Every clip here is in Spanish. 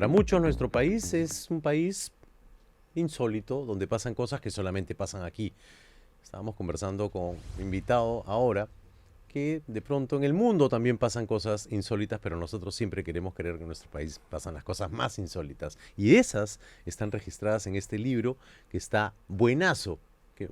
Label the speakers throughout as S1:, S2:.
S1: Para muchos nuestro país es un país insólito, donde pasan cosas que solamente pasan aquí. Estábamos conversando con un invitado ahora que de pronto en el mundo también pasan cosas insólitas, pero nosotros siempre queremos creer que en nuestro país pasan las cosas más insólitas. Y esas están registradas en este libro que está buenazo, que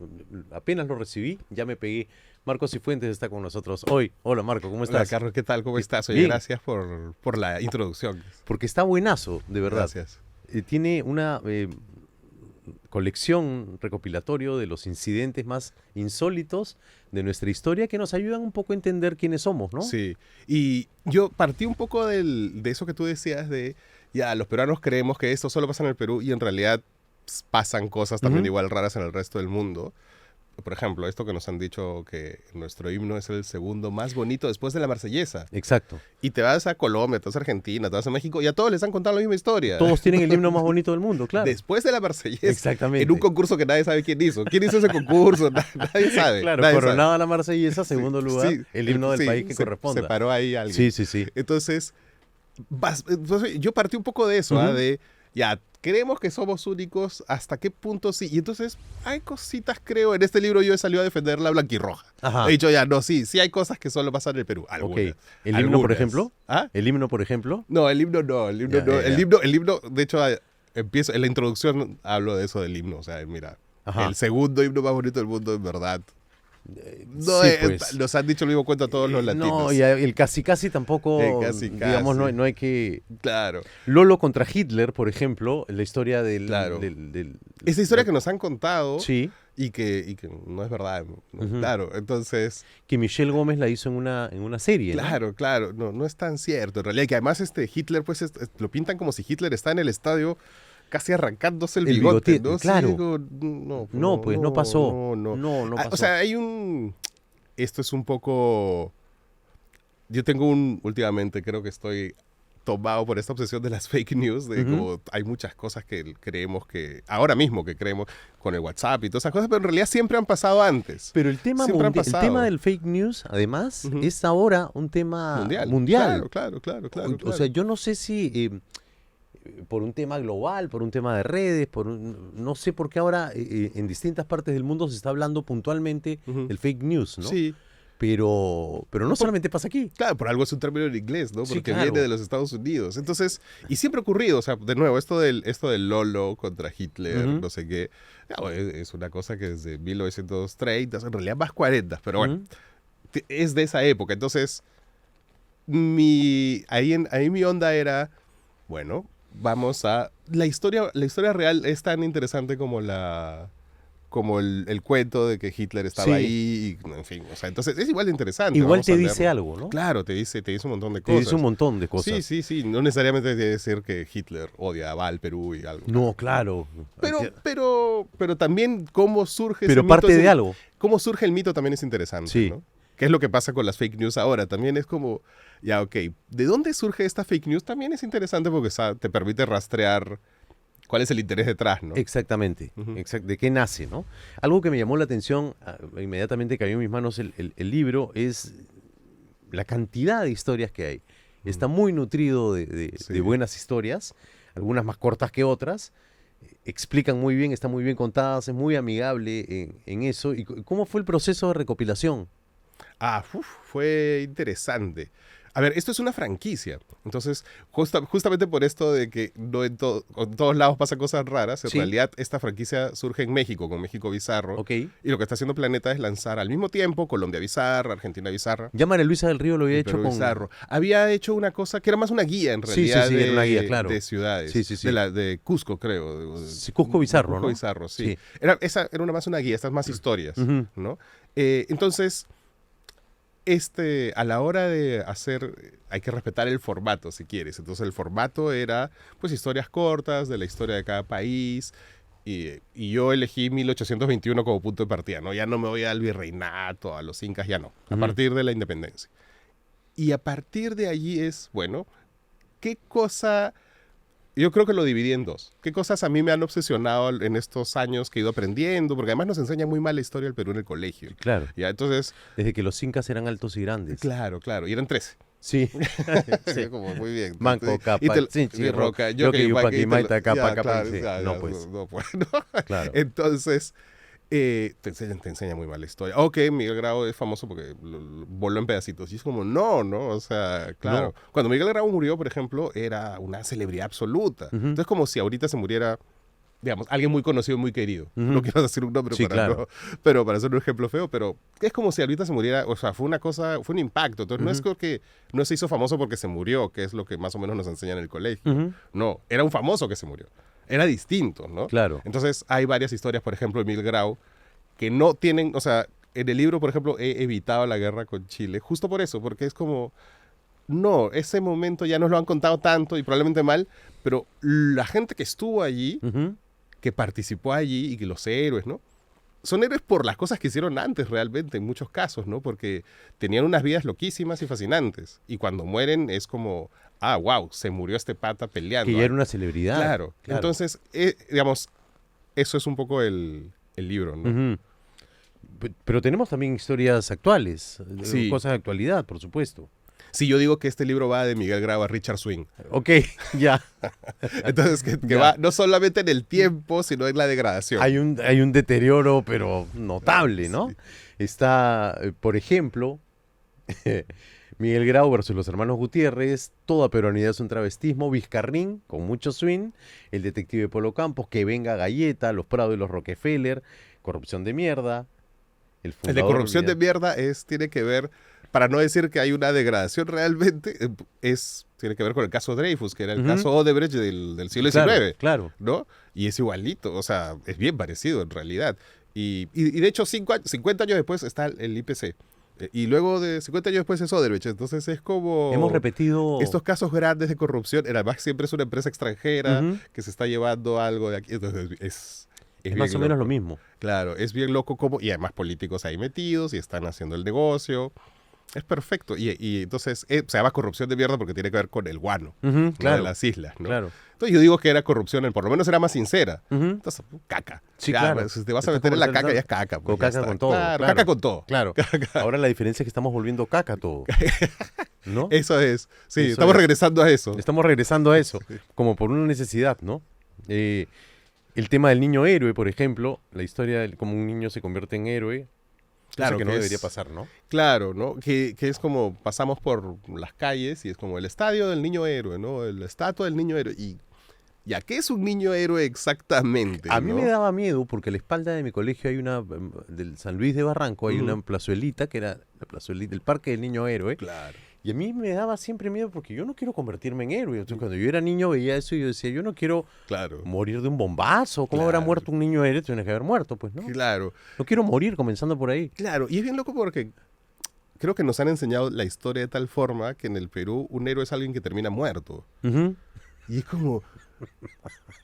S1: apenas lo recibí, ya me pegué. Marcos Cifuentes está con nosotros hoy. Hola Marco, ¿cómo estás?
S2: Hola Carlos, ¿qué tal? ¿Cómo estás? Oye,
S1: Bien.
S2: gracias por la introducción.
S1: Porque está buenazo, de verdad.
S2: Gracias.
S1: Tiene una colección recopilatorio de los incidentes más insólitos de nuestra historia que nos ayudan un poco a entender quiénes somos, ¿no?
S2: Sí, y yo partí un poco de eso que tú decías de, ya, los peruanos creemos que esto solo pasa en el Perú y en realidad pasan cosas también igual raras en el resto del mundo. Por ejemplo, esto que nos han dicho que nuestro himno es el segundo más bonito después de la Marsellesa.
S1: Exacto.
S2: Y te vas a Colombia, te vas a Argentina, te vas a México y a todos les han contado la misma historia.
S1: Todos tienen el himno más bonito del mundo, claro.
S2: Después de la Marsellesa.
S1: Exactamente.
S2: En un concurso que nadie sabe quién hizo. ¿Quién hizo ese concurso? Nadie sabe.
S1: Claro,
S2: nadie
S1: coronada la Marsellesa, segundo lugar,
S2: sí,
S1: el himno del
S2: sí,
S1: país que corresponda.
S2: Se paró ahí alguien.
S1: Sí, sí, sí.
S2: Entonces, yo partí un poco de eso, de, ya, creemos que somos únicos, ¿hasta qué punto sí? Y entonces, hay cositas, creo, en este libro yo he salido a defender la blanquirroja.
S1: Ajá.
S2: He dicho, ya, no, sí hay cosas que solo pasan en el Perú. Algunas.
S1: Ok. ¿El himno, por
S2: Algunas.
S1: ejemplo?
S2: ¿Ah?
S1: ¿El himno, por ejemplo?
S2: No, el himno no, el himno
S1: Ya,
S2: no.
S1: ya, ya.
S2: El himno, de hecho, empiezo, en la introducción hablo de eso del himno, o sea, mira,
S1: Ajá.
S2: el segundo himno más bonito del mundo, en verdad. No,
S1: Sí, pues.
S2: nos han dicho el mismo cuento a todos los latinos.
S1: No, y el casi casi tampoco,
S2: Casi,
S1: digamos,
S2: casi.
S1: no hay que...
S2: Claro.
S1: Lolo contra Hitler, por ejemplo, la historia del...
S2: Claro.
S1: del
S2: Esa historia que nos han contado
S1: Sí,
S2: y que no es verdad. ¿No?
S1: Ujú.
S2: Claro, entonces,
S1: que Michelle Gómez la hizo en una serie, ¿no?
S2: claro, no es tan cierto. En realidad, que además Hitler, pues, lo pintan como si Hitler está en el estadio casi arrancándose el bigote,
S1: bigote,
S2: ¿no?
S1: claro.
S2: Sí, digo,
S1: No, pues, no pasó.
S2: No.
S1: No pasó.
S2: O sea, hay esto es un poco... Yo tengo últimamente creo que estoy tomado por esta obsesión de las fake news, de como hay muchas cosas que creemos que, ahora mismo que creemos con el WhatsApp y todas esas cosas, pero en realidad siempre han pasado antes.
S1: Pero el tema,
S2: Siempre han
S1: el
S2: pasado.
S1: tema del fake news, además, es ahora un tema mundial.
S2: Claro.
S1: O sea, yo no sé si por un tema global, por un tema de redes, no sé por qué ahora en distintas partes del mundo se está hablando puntualmente del fake news, ¿no?
S2: Sí,
S1: Pero no solamente pasa aquí.
S2: claro, por algo es un término en inglés, ¿no?
S1: Sí,
S2: Porque
S1: claro.
S2: viene de los Estados Unidos. Entonces, y siempre ha ocurrido, o sea, de nuevo, esto del Lolo contra Hitler, no sé qué, es una cosa que desde 1930, en realidad más 40, pero bueno, es de esa época. Entonces, ahí mi onda era, bueno, vamos a... La historia real es tan interesante como el cuento de que Hitler estaba
S1: Sí.
S2: ahí, y, en fin, o sea, entonces es igual de interesante.
S1: Igual
S2: vamos
S1: te
S2: a
S1: dice
S2: leerlo.
S1: algo, ¿no?
S2: Claro, te dice un montón de
S1: Te
S2: cosas.
S1: dice un montón de cosas.
S2: Sí, no necesariamente tiene que decir que Hitler odiaba al Perú y algo.
S1: No, claro.
S2: Pero también cómo surge
S1: Pero
S2: ese
S1: parte
S2: mito,
S1: de algo.
S2: cómo surge el mito también es interesante,
S1: Sí.
S2: ¿no? ¿Qué es lo que pasa con las fake news ahora? También es como, ya, ok, ¿de dónde surge esta fake news? También es interesante porque te permite rastrear cuál es el interés detrás, ¿no?
S1: Exactamente. ¿De qué nace, no? Algo que me llamó la atención, inmediatamente cayó en mis manos el libro, es la cantidad de historias que hay. Está muy nutrido de
S2: Sí.
S1: buenas historias, algunas más cortas que otras. Explican muy bien, están muy bien contadas, es muy amigable en eso. ¿Y cómo fue el proceso de recopilación?
S2: Fue interesante. A ver, esto es una franquicia. Entonces, justamente por esto de que no en todos lados pasan cosas raras, en
S1: Sí.
S2: realidad esta franquicia surge en México, con México Bizarro.
S1: Ok.
S2: Y lo que está haciendo Planeta es lanzar al mismo tiempo Colombia Bizarra, Argentina Bizarra,
S1: Ya María Luisa del Río lo había
S2: y
S1: hecho
S2: Perú
S1: con...
S2: Bizarro. Había hecho una cosa que era más una guía, en
S1: Sí,
S2: realidad,
S1: sí, era una guía, claro.
S2: de ciudades.
S1: Sí.
S2: De Cusco, creo.
S1: Sí, Cusco Bizarro,
S2: Cusco
S1: ¿no?
S2: Bizarro, sí.
S1: Sí.
S2: Esa era más una guía, estas más historias,
S1: Ujú.
S2: ¿no? Entonces, a la hora de hacer, hay que respetar el formato, si quieres. Entonces, el formato era, pues, historias cortas de la historia de cada país. Y yo elegí 1821 como punto de partida, ¿no? Ya no me voy al virreinato, a los incas, ya no. A partir de la independencia. Y a partir de allí es, bueno, ¿qué cosa...? Yo creo que lo dividí en dos. ¿Qué cosas a mí me han obsesionado en estos años que he ido aprendiendo? Porque además nos enseña muy mal la historia del Perú en el colegio.
S1: Claro.
S2: Ya, entonces,
S1: Desde que los incas eran altos y grandes.
S2: claro. Y eran 13.
S1: Sí, sí.
S2: Como muy bien.
S1: Manco,
S2: Y
S1: capa,
S2: te,
S1: chinchi,
S2: y roca,
S1: yo que yupa, que
S2: y te
S1: maita, capa,
S2: ya,
S1: capa,
S2: claro,
S1: sí.
S2: ya,
S1: No, pues,
S2: no, pues, ¿no?
S1: claro.
S2: Entonces, te enseña muy mal la historia. Ok, Miguel Grau es famoso porque voló en pedacitos. Y es como, no, o sea, claro.
S1: No.
S2: Cuando Miguel Grau murió, por ejemplo, era una celebridad absoluta.
S1: Ujú,
S2: Entonces, como si ahorita se muriera, digamos, alguien muy conocido, muy querido.
S1: ujú.
S2: No quiero decir un nombre
S1: Sí,
S2: para
S1: claro.
S2: no, pero para hacer un ejemplo feo, pero es como si ahorita se muriera, o sea, fue una cosa, fue un impacto. Entonces, no es
S1: Ujú,
S2: que no se hizo famoso porque se murió, que es lo que más o menos nos enseñan en el colegio.
S1: ujú.
S2: No, era un famoso que se murió. Era distinto, ¿no?
S1: Claro.
S2: Entonces, hay varias historias, por ejemplo, de Miguel Grau, que no tienen, o sea, en el libro, por ejemplo, he evitado la guerra con Chile, justo por eso, porque es como, no, ese momento ya nos lo han contado tanto y probablemente mal, pero la gente que estuvo allí,
S1: Ujú,
S2: que participó allí y que los héroes, ¿no? Son héroes por las cosas que hicieron antes realmente, en muchos casos, ¿no? Porque tenían unas vidas loquísimas y fascinantes. Y cuando mueren es como, ah, wow, se murió este pata peleando.
S1: que ya era una celebridad.
S2: Claro.
S1: Claro.
S2: Entonces, digamos, eso es un poco el libro, ¿no?
S1: Ujú. Pero tenemos también historias actuales,
S2: Sí.
S1: cosas de actualidad, por supuesto.
S2: Sí, yo digo que este libro va de Miguel Grau a Richard Swing.
S1: Ok, ya.
S2: Entonces, que
S1: Ya.
S2: va no solamente en el tiempo, sino en la degradación.
S1: Hay un deterioro, pero notable, ¿no?
S2: Sí.
S1: Está, por ejemplo, Miguel Grau versus los hermanos Gutiérrez, Toda peruanidad es un travestismo, Vizcarrín, con mucho swing, El detective Polo Campos, Que venga Galleta, Los Prado y los Rockefeller, Corrupción de mierda, El
S2: El de
S1: fundador
S2: corrupción de
S1: olvidado.
S2: mierda tiene que ver, para no decir que hay una degradación realmente, tiene que ver con el caso Dreyfus, que era el
S1: Ujú.
S2: caso Odebrecht del siglo
S1: Claro,
S2: XIX,
S1: claro.
S2: ¿no? Y es igualito, o sea, es bien parecido en realidad. Y de hecho, 50 años después está el IPC. Y luego de 50 años después es Odebrecht. Entonces es como
S1: Hemos repetido...
S2: estos casos grandes de corrupción. Además, siempre es una empresa extranjera
S1: Ujú.
S2: que se está llevando algo de aquí. Entonces
S1: Es
S2: bien
S1: más o menos lo
S2: loco.
S1: mismo.
S2: Claro, es bien loco como... Y además políticos ahí metidos y están haciendo el negocio. Es perfecto. Y entonces se llama corrupción de mierda porque tiene que ver con el guano,
S1: Ujú,
S2: ¿no?
S1: claro,
S2: De las islas, ¿no?
S1: claro.
S2: Entonces yo digo que era corrupción, por lo menos era más sincera.
S1: Ujú.
S2: Entonces, caca.
S1: Sí,
S2: Ya,
S1: claro.
S2: pues, si te vas a
S1: Estás
S2: meter en la caca,
S1: comercializando.
S2: ya es caca.
S1: Con
S2: Pues, ya
S1: caca
S2: está.
S1: con todo.
S2: Claro,
S1: Claro.
S2: caca con todo.
S1: Claro. Ahora la diferencia es que estamos volviendo caca todo. ¿No?
S2: Eso es. Sí,
S1: Eso
S2: estamos
S1: es.
S2: regresando a eso.
S1: Estamos regresando a eso, como por una necesidad, ¿no? El tema del niño héroe, por ejemplo, la historia de cómo un niño se convierte en héroe,
S2: Claro
S1: cosa que no
S2: que
S1: debería
S2: es-
S1: pasar, ¿no?
S2: Claro, ¿no? Que es como pasamos por las calles y es como el estadio del niño héroe, ¿no? El estatua del niño héroe. Y ¿ya qué es un niño héroe exactamente?
S1: A mí
S2: ¿no?
S1: me daba miedo porque a la espalda de mi colegio hay una, del San Luis de Barranco, hay
S2: Ujú.
S1: una plazuelita que era la plazuelita, el Parque del Niño Héroe.
S2: Claro.
S1: Y a mí me daba siempre miedo porque yo no quiero convertirme en héroe. Entonces, cuando yo era niño veía eso y yo decía, yo no quiero
S2: Claro.
S1: morir de un bombazo. ¿Cómo habrá
S2: Claro.
S1: muerto un niño héroe? Tiene que haber muerto, pues, ¿no?
S2: Claro.
S1: No quiero morir comenzando por ahí.
S2: Claro. Y es bien loco porque creo que nos han enseñado la historia de tal forma que en el Perú un héroe es alguien que termina muerto.
S1: Ujú.
S2: Y es como...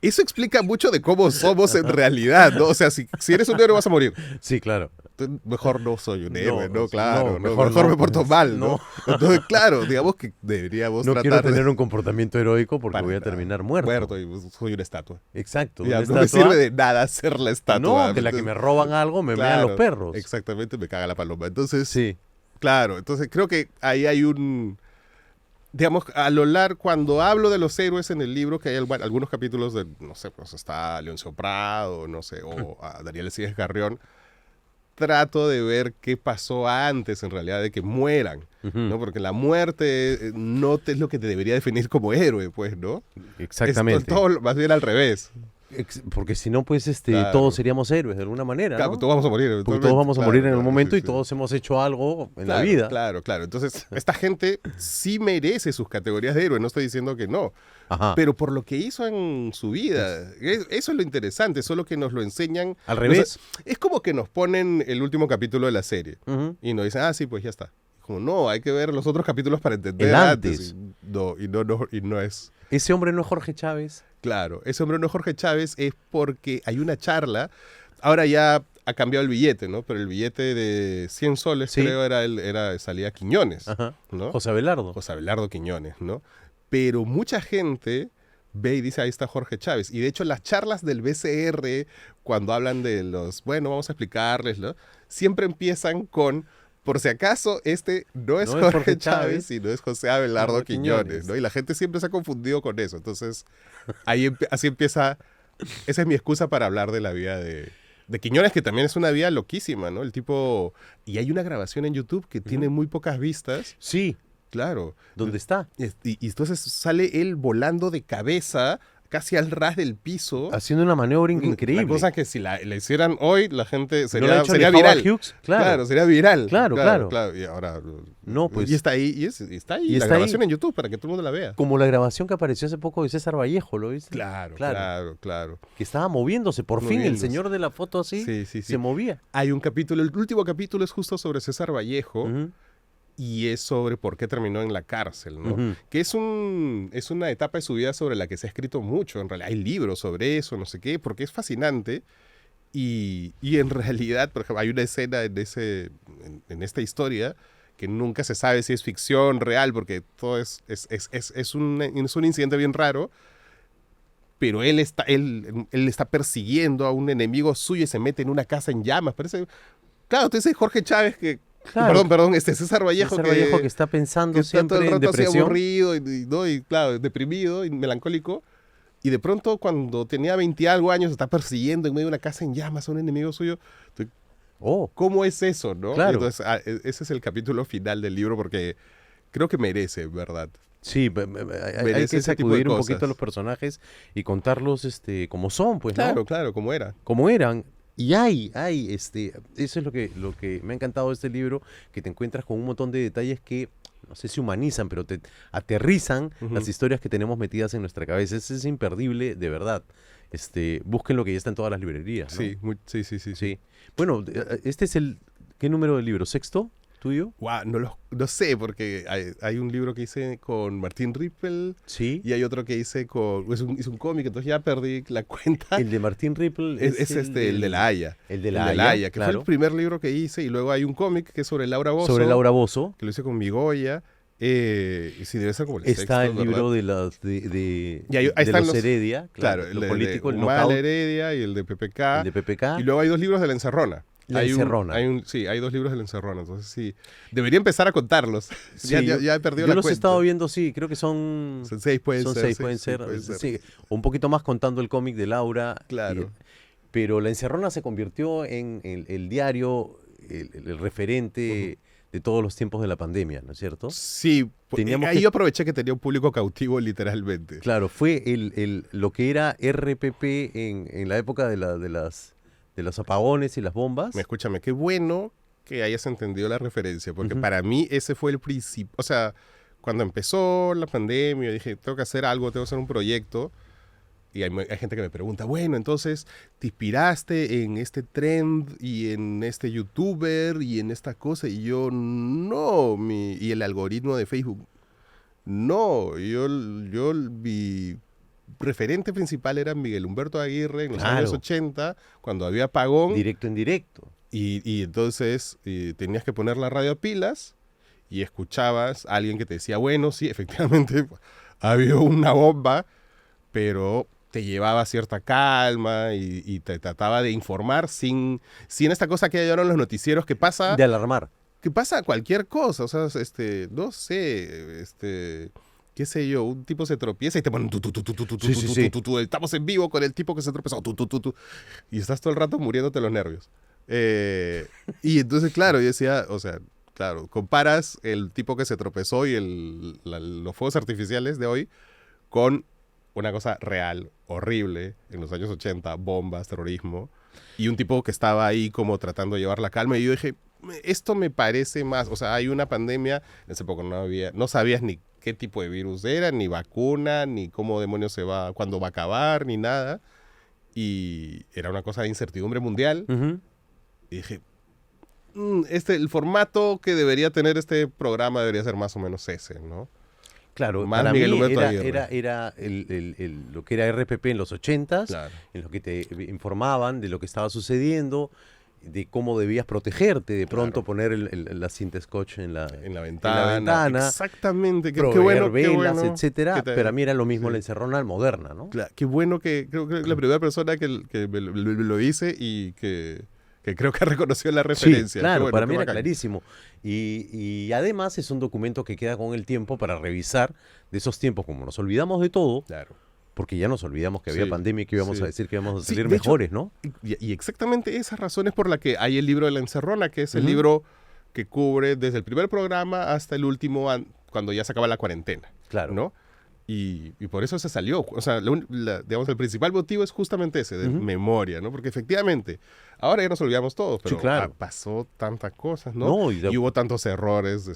S2: Eso explica mucho de cómo somos en realidad, ¿no? O sea, si eres un héroe vas a morir.
S1: Sí, claro.
S2: Entonces, mejor no soy un
S1: No,
S2: héroe, ¿no?
S1: no,
S2: Claro, ¿no?
S1: mejor
S2: Mejor
S1: no,
S2: me porto
S1: pues,
S2: mal, ¿no?
S1: no.
S2: Entonces, claro, digamos que deberíamos
S1: No
S2: tratar
S1: quiero
S2: de...
S1: tener un comportamiento heroico porque
S2: Para
S1: voy a
S2: nada.
S1: terminar muerto.
S2: Muerto y pues, soy una estatua.
S1: Exacto.
S2: Ya,
S1: una
S2: no me
S1: estatua-
S2: sirve de nada ser la estatua.
S1: No, de la que
S2: Entonces,
S1: me roban algo me mean
S2: claro,
S1: los perros.
S2: Exactamente, me caga la paloma. Entonces,
S1: Sí.
S2: claro, entonces creo que ahí hay un... Digamos, a lo largo, cuando hablo de los héroes en el libro, que hay algunos capítulos de, no sé, pues está Leoncio Prado, no sé, o a Daniel Siles Garrión, trato de ver qué pasó antes en realidad de que mueran,
S1: Ujú.
S2: ¿no? Porque la muerte no es lo que te debería definir como héroe, pues, ¿no?
S1: Exactamente.
S2: Es todo más bien al revés.
S1: Porque si no, pues
S2: Claro.
S1: todos seríamos héroes de alguna manera,
S2: Claro,
S1: ¿no?
S2: todos vamos a morir.
S1: Porque
S2: eventualmente.
S1: todos vamos a
S2: Claro,
S1: morir en
S2: claro,
S1: algún momento
S2: sí,
S1: y
S2: sí.
S1: todos hemos hecho algo en la
S2: Claro,
S1: vida.
S2: Claro, claro. Entonces, esta gente sí merece sus categorías de héroe, no estoy diciendo que no,
S1: Ajá.
S2: pero por lo que hizo en su vida. Eso es lo interesante, solo que nos lo enseñan.
S1: Al revés.
S2: Es como que nos ponen el último capítulo de la serie
S1: Ujú.
S2: y nos dicen, ah, sí, pues ya está. Como, no, hay que ver los otros capítulos para entender
S1: El
S2: antes.
S1: antes.
S2: Y no es...
S1: Ese hombre no es Jorge Chávez.
S2: Claro, ese hombre no es Jorge Chávez, es porque hay una charla. Ahora ya ha cambiado el billete, ¿no? Pero el billete de 100 soles,
S1: Sí.
S2: creo, salía Quiñones,
S1: Ajá.
S2: ¿no?
S1: José Abelardo.
S2: José Abelardo Quiñones, ¿no? Pero mucha gente ve y dice, ahí está Jorge Chávez. Y de hecho, las charlas del BCR, cuando hablan de los, bueno, vamos a explicarles, ¿no? Siempre empiezan con Por si acaso, este no es
S1: No es
S2: Jorge
S1: Jorge
S2: Chávez,
S1: Chávez,
S2: sino es José Abelardo
S1: Abelardo
S2: Quiñones,
S1: Quiñones.
S2: ¿no? Y la gente siempre se ha confundido con eso. Entonces, así empieza. Esa es mi excusa para hablar de la vida de Quiñones, que también es una vida loquísima, ¿no? El tipo. Y hay una grabación en YouTube que tiene muy pocas vistas.
S1: Sí,
S2: Claro.
S1: ¿dónde está?
S2: Y entonces sale él volando de cabeza, casi al ras del piso.
S1: Haciendo una maniobra
S2: La
S1: increíble.
S2: cosa que si la hicieran hoy, la gente
S1: ¿No la ha hecho
S2: sería
S1: ni Howard
S2: viral.
S1: Hughes? Claro.
S2: Claro, sería viral.
S1: Claro.
S2: Y ahora.
S1: No, pues.
S2: Y está ahí, y está ahí
S1: y
S2: la
S1: está
S2: grabación
S1: ahí.
S2: en YouTube para que todo el mundo la vea.
S1: Como la grabación que apareció hace poco de César Vallejo, ¿lo viste?
S2: Claro.
S1: Que estaba moviéndose. Por fin el
S2: Moviéndose.
S1: señor de la foto así
S2: Sí.
S1: se movía.
S2: Hay un capítulo, el último capítulo es justo sobre César Vallejo.
S1: Ujú,
S2: Y es sobre por qué terminó en la cárcel, ¿no?
S1: ujú.
S2: Que es una etapa de su vida sobre la que se ha escrito mucho. En realidad hay libros sobre eso, no sé qué, porque es fascinante. Y en realidad, por ejemplo, hay una escena en esta historia que nunca se sabe si es ficción, real, porque todo es un incidente bien raro. Pero él está persiguiendo a un enemigo suyo y se mete en una casa en llamas. Parece. Claro, tú dices Jorge Chávez que.
S1: Claro.
S2: Perdón, César Vallejo
S1: César Vallejo que está pensando
S2: que está todo
S1: siempre
S2: el
S1: en
S2: rato así
S1: depresión.
S2: aburrido y claro, deprimido y melancólico. Y de pronto, cuando tenía 20 y algo años, está persiguiendo en medio de una casa en llamas a un enemigo suyo.
S1: Oh,
S2: ¿Cómo es eso, no?
S1: Claro.
S2: Entonces, ese es el capítulo final del libro porque creo que merece, ¿verdad?
S1: sí, hay
S2: Merece
S1: que
S2: ese tipo de
S1: sacudir un
S2: cosas.
S1: poquito a los personajes y contarlos como son, pues, ¿no?
S2: Claro, como era.
S1: Como eran. Y eso es lo que me ha encantado de este libro, que te encuentras con un montón de detalles que, no sé si humanizan, pero te aterrizan
S2: Ujú.
S1: las historias que tenemos metidas en nuestra cabeza. Es imperdible, de verdad. Busquen lo que ya está en todas las librerías, ¿no?
S2: Sí, sí.
S1: Sí. Bueno, este es ¿qué número del libro? ¿Sexto? ¿Tuyo?
S2: Guau, no sé, porque hay un libro que hice con Martín Rippel
S1: Sí.
S2: y hay otro que hice hice un cómic, entonces ya perdí la cuenta.
S1: El de Martín Ripple
S2: Es el de La Haya.
S1: El de La Haya,
S2: que fue
S1: claro.
S2: el primer libro que hice, y luego hay un cómic que es sobre Laura Bozzo,
S1: Sobre Laura Bozzo.
S2: que lo hice con Migoya. Y sí, debe ser como el sexto,
S1: Está el
S2: ¿verdad?
S1: libro de
S2: Y ahí
S1: de
S2: están
S1: los Heredia,
S2: Claro,
S1: lo
S2: el
S1: político,
S2: de
S1: el
S2: Humal
S1: knockout,
S2: Heredia y el de PPK.
S1: el de PPK.
S2: Y luego hay dos libros de La Encerrona.
S1: La Encerrona.
S2: Hay dos libros de La Encerrona, entonces sí. Debería empezar a contarlos.
S1: Sí,
S2: ya he perdido
S1: yo
S2: la
S1: los
S2: cuenta.
S1: he estado viendo, sí, creo que son
S2: Son seis, pueden ser.
S1: seis,
S2: sí,
S1: pueden
S2: sí,
S1: ser.
S2: pueden ser.
S1: Sí, un poquito más contando el cómic de Laura.
S2: Claro.
S1: Pero La Encerrona se convirtió en el diario, el referente de todos los tiempos de la pandemia, ¿no es cierto?
S2: Sí,
S1: Teníamos
S2: ahí
S1: que-
S2: yo aproveché que tenía un público cautivo literalmente.
S1: Claro, fue lo que era RPP en la época de los apagones y las bombas.
S2: Escúchame, qué bueno que hayas entendido la referencia, porque
S1: Ujú.
S2: para mí ese fue el principio. O sea, cuando empezó la pandemia, dije, tengo que hacer algo, tengo que hacer un proyecto. Y hay gente que me pregunta, bueno, entonces, ¿te inspiraste en este trend y en este youtuber y en esta cosa? Y yo, no, y el algoritmo de Facebook. No, mi referente principal era Miguel Humberto Aguirre en los
S1: Claro.
S2: años 80, cuando había apagón.
S1: Directo en directo.
S2: Y entonces tenías que poner la radio a pilas y escuchabas a alguien que te decía, bueno, sí, efectivamente había una bomba, pero te llevaba cierta calma y te trataba de informar sin esta cosa que hay ahora en los noticieros que pasa
S1: De alarmar.
S2: cualquier cosa. O sea, no sé, qué sé yo, un tipo se tropieza y te ponen
S1: Sí, sí, sí.
S2: estamos en vivo con el tipo que se tropezó, y estás todo el rato muriéndote los nervios. Y entonces, claro, yo decía, o sea, claro, comparas el tipo que se tropezó y los fuegos artificiales de hoy con una cosa real, horrible, en los años 80, bombas, terrorismo, y un tipo que estaba ahí como tratando de llevar la calma, y yo dije, esto me parece más, o sea, hay una pandemia, en ese poco no sabías ni qué tipo de virus era, ni vacuna, ni cómo demonios cuándo va a acabar, ni nada, y era una cosa de incertidumbre mundial,
S1: Ujú.
S2: y dije, el formato que debería tener este programa debería ser más o menos ese, ¿no?
S1: Claro,
S2: Más
S1: para
S2: Miguel
S1: mí
S2: Humberto
S1: era,
S2: Aguirre.
S1: era lo que era RPP en los 80s,
S2: Claro.
S1: en los que te informaban de lo que estaba sucediendo, de cómo debías protegerte, de pronto
S2: Claro.
S1: poner la cinta scotch en la
S2: ventana.
S1: ventana,
S2: Exactamente. Qué
S1: proveer
S2: bueno, qué
S1: velas,
S2: bueno
S1: etcétera.
S2: que te-
S1: Pero a mí era lo mismo
S2: sí.
S1: la encerrona moderna, ¿no?
S2: Qué bueno que creo que la primera persona que me lo dice y que que creo que reconoció la
S1: Sí,
S2: referencia. Qué
S1: claro,
S2: bueno,
S1: para
S2: qué
S1: mí era
S2: bacán.
S1: clarísimo. Y además es un documento que queda con el tiempo para revisar de esos tiempos, como nos olvidamos de todo,
S2: Claro.
S1: porque ya nos olvidamos que había
S2: Sí,
S1: pandemia y que íbamos a
S2: sí.
S1: decir que íbamos a
S2: Sí,
S1: salir
S2: de hecho,
S1: mejores, ¿no?
S2: y exactamente esas razones por las que hay el libro de la encerrona, que es el
S1: Ujú,
S2: libro que cubre desde el primer programa hasta el último, cuando ya se acaba la cuarentena,
S1: claro.
S2: ¿no? Y por eso se salió. O sea, digamos, el principal motivo es justamente ese, de
S1: Ujú.
S2: memoria, ¿no? Porque efectivamente, ahora ya nos olvidamos todos,
S1: Sí,
S2: pero
S1: claro.
S2: pasó tantas cosas, ¿no?
S1: No,
S2: Y hubo tantos errores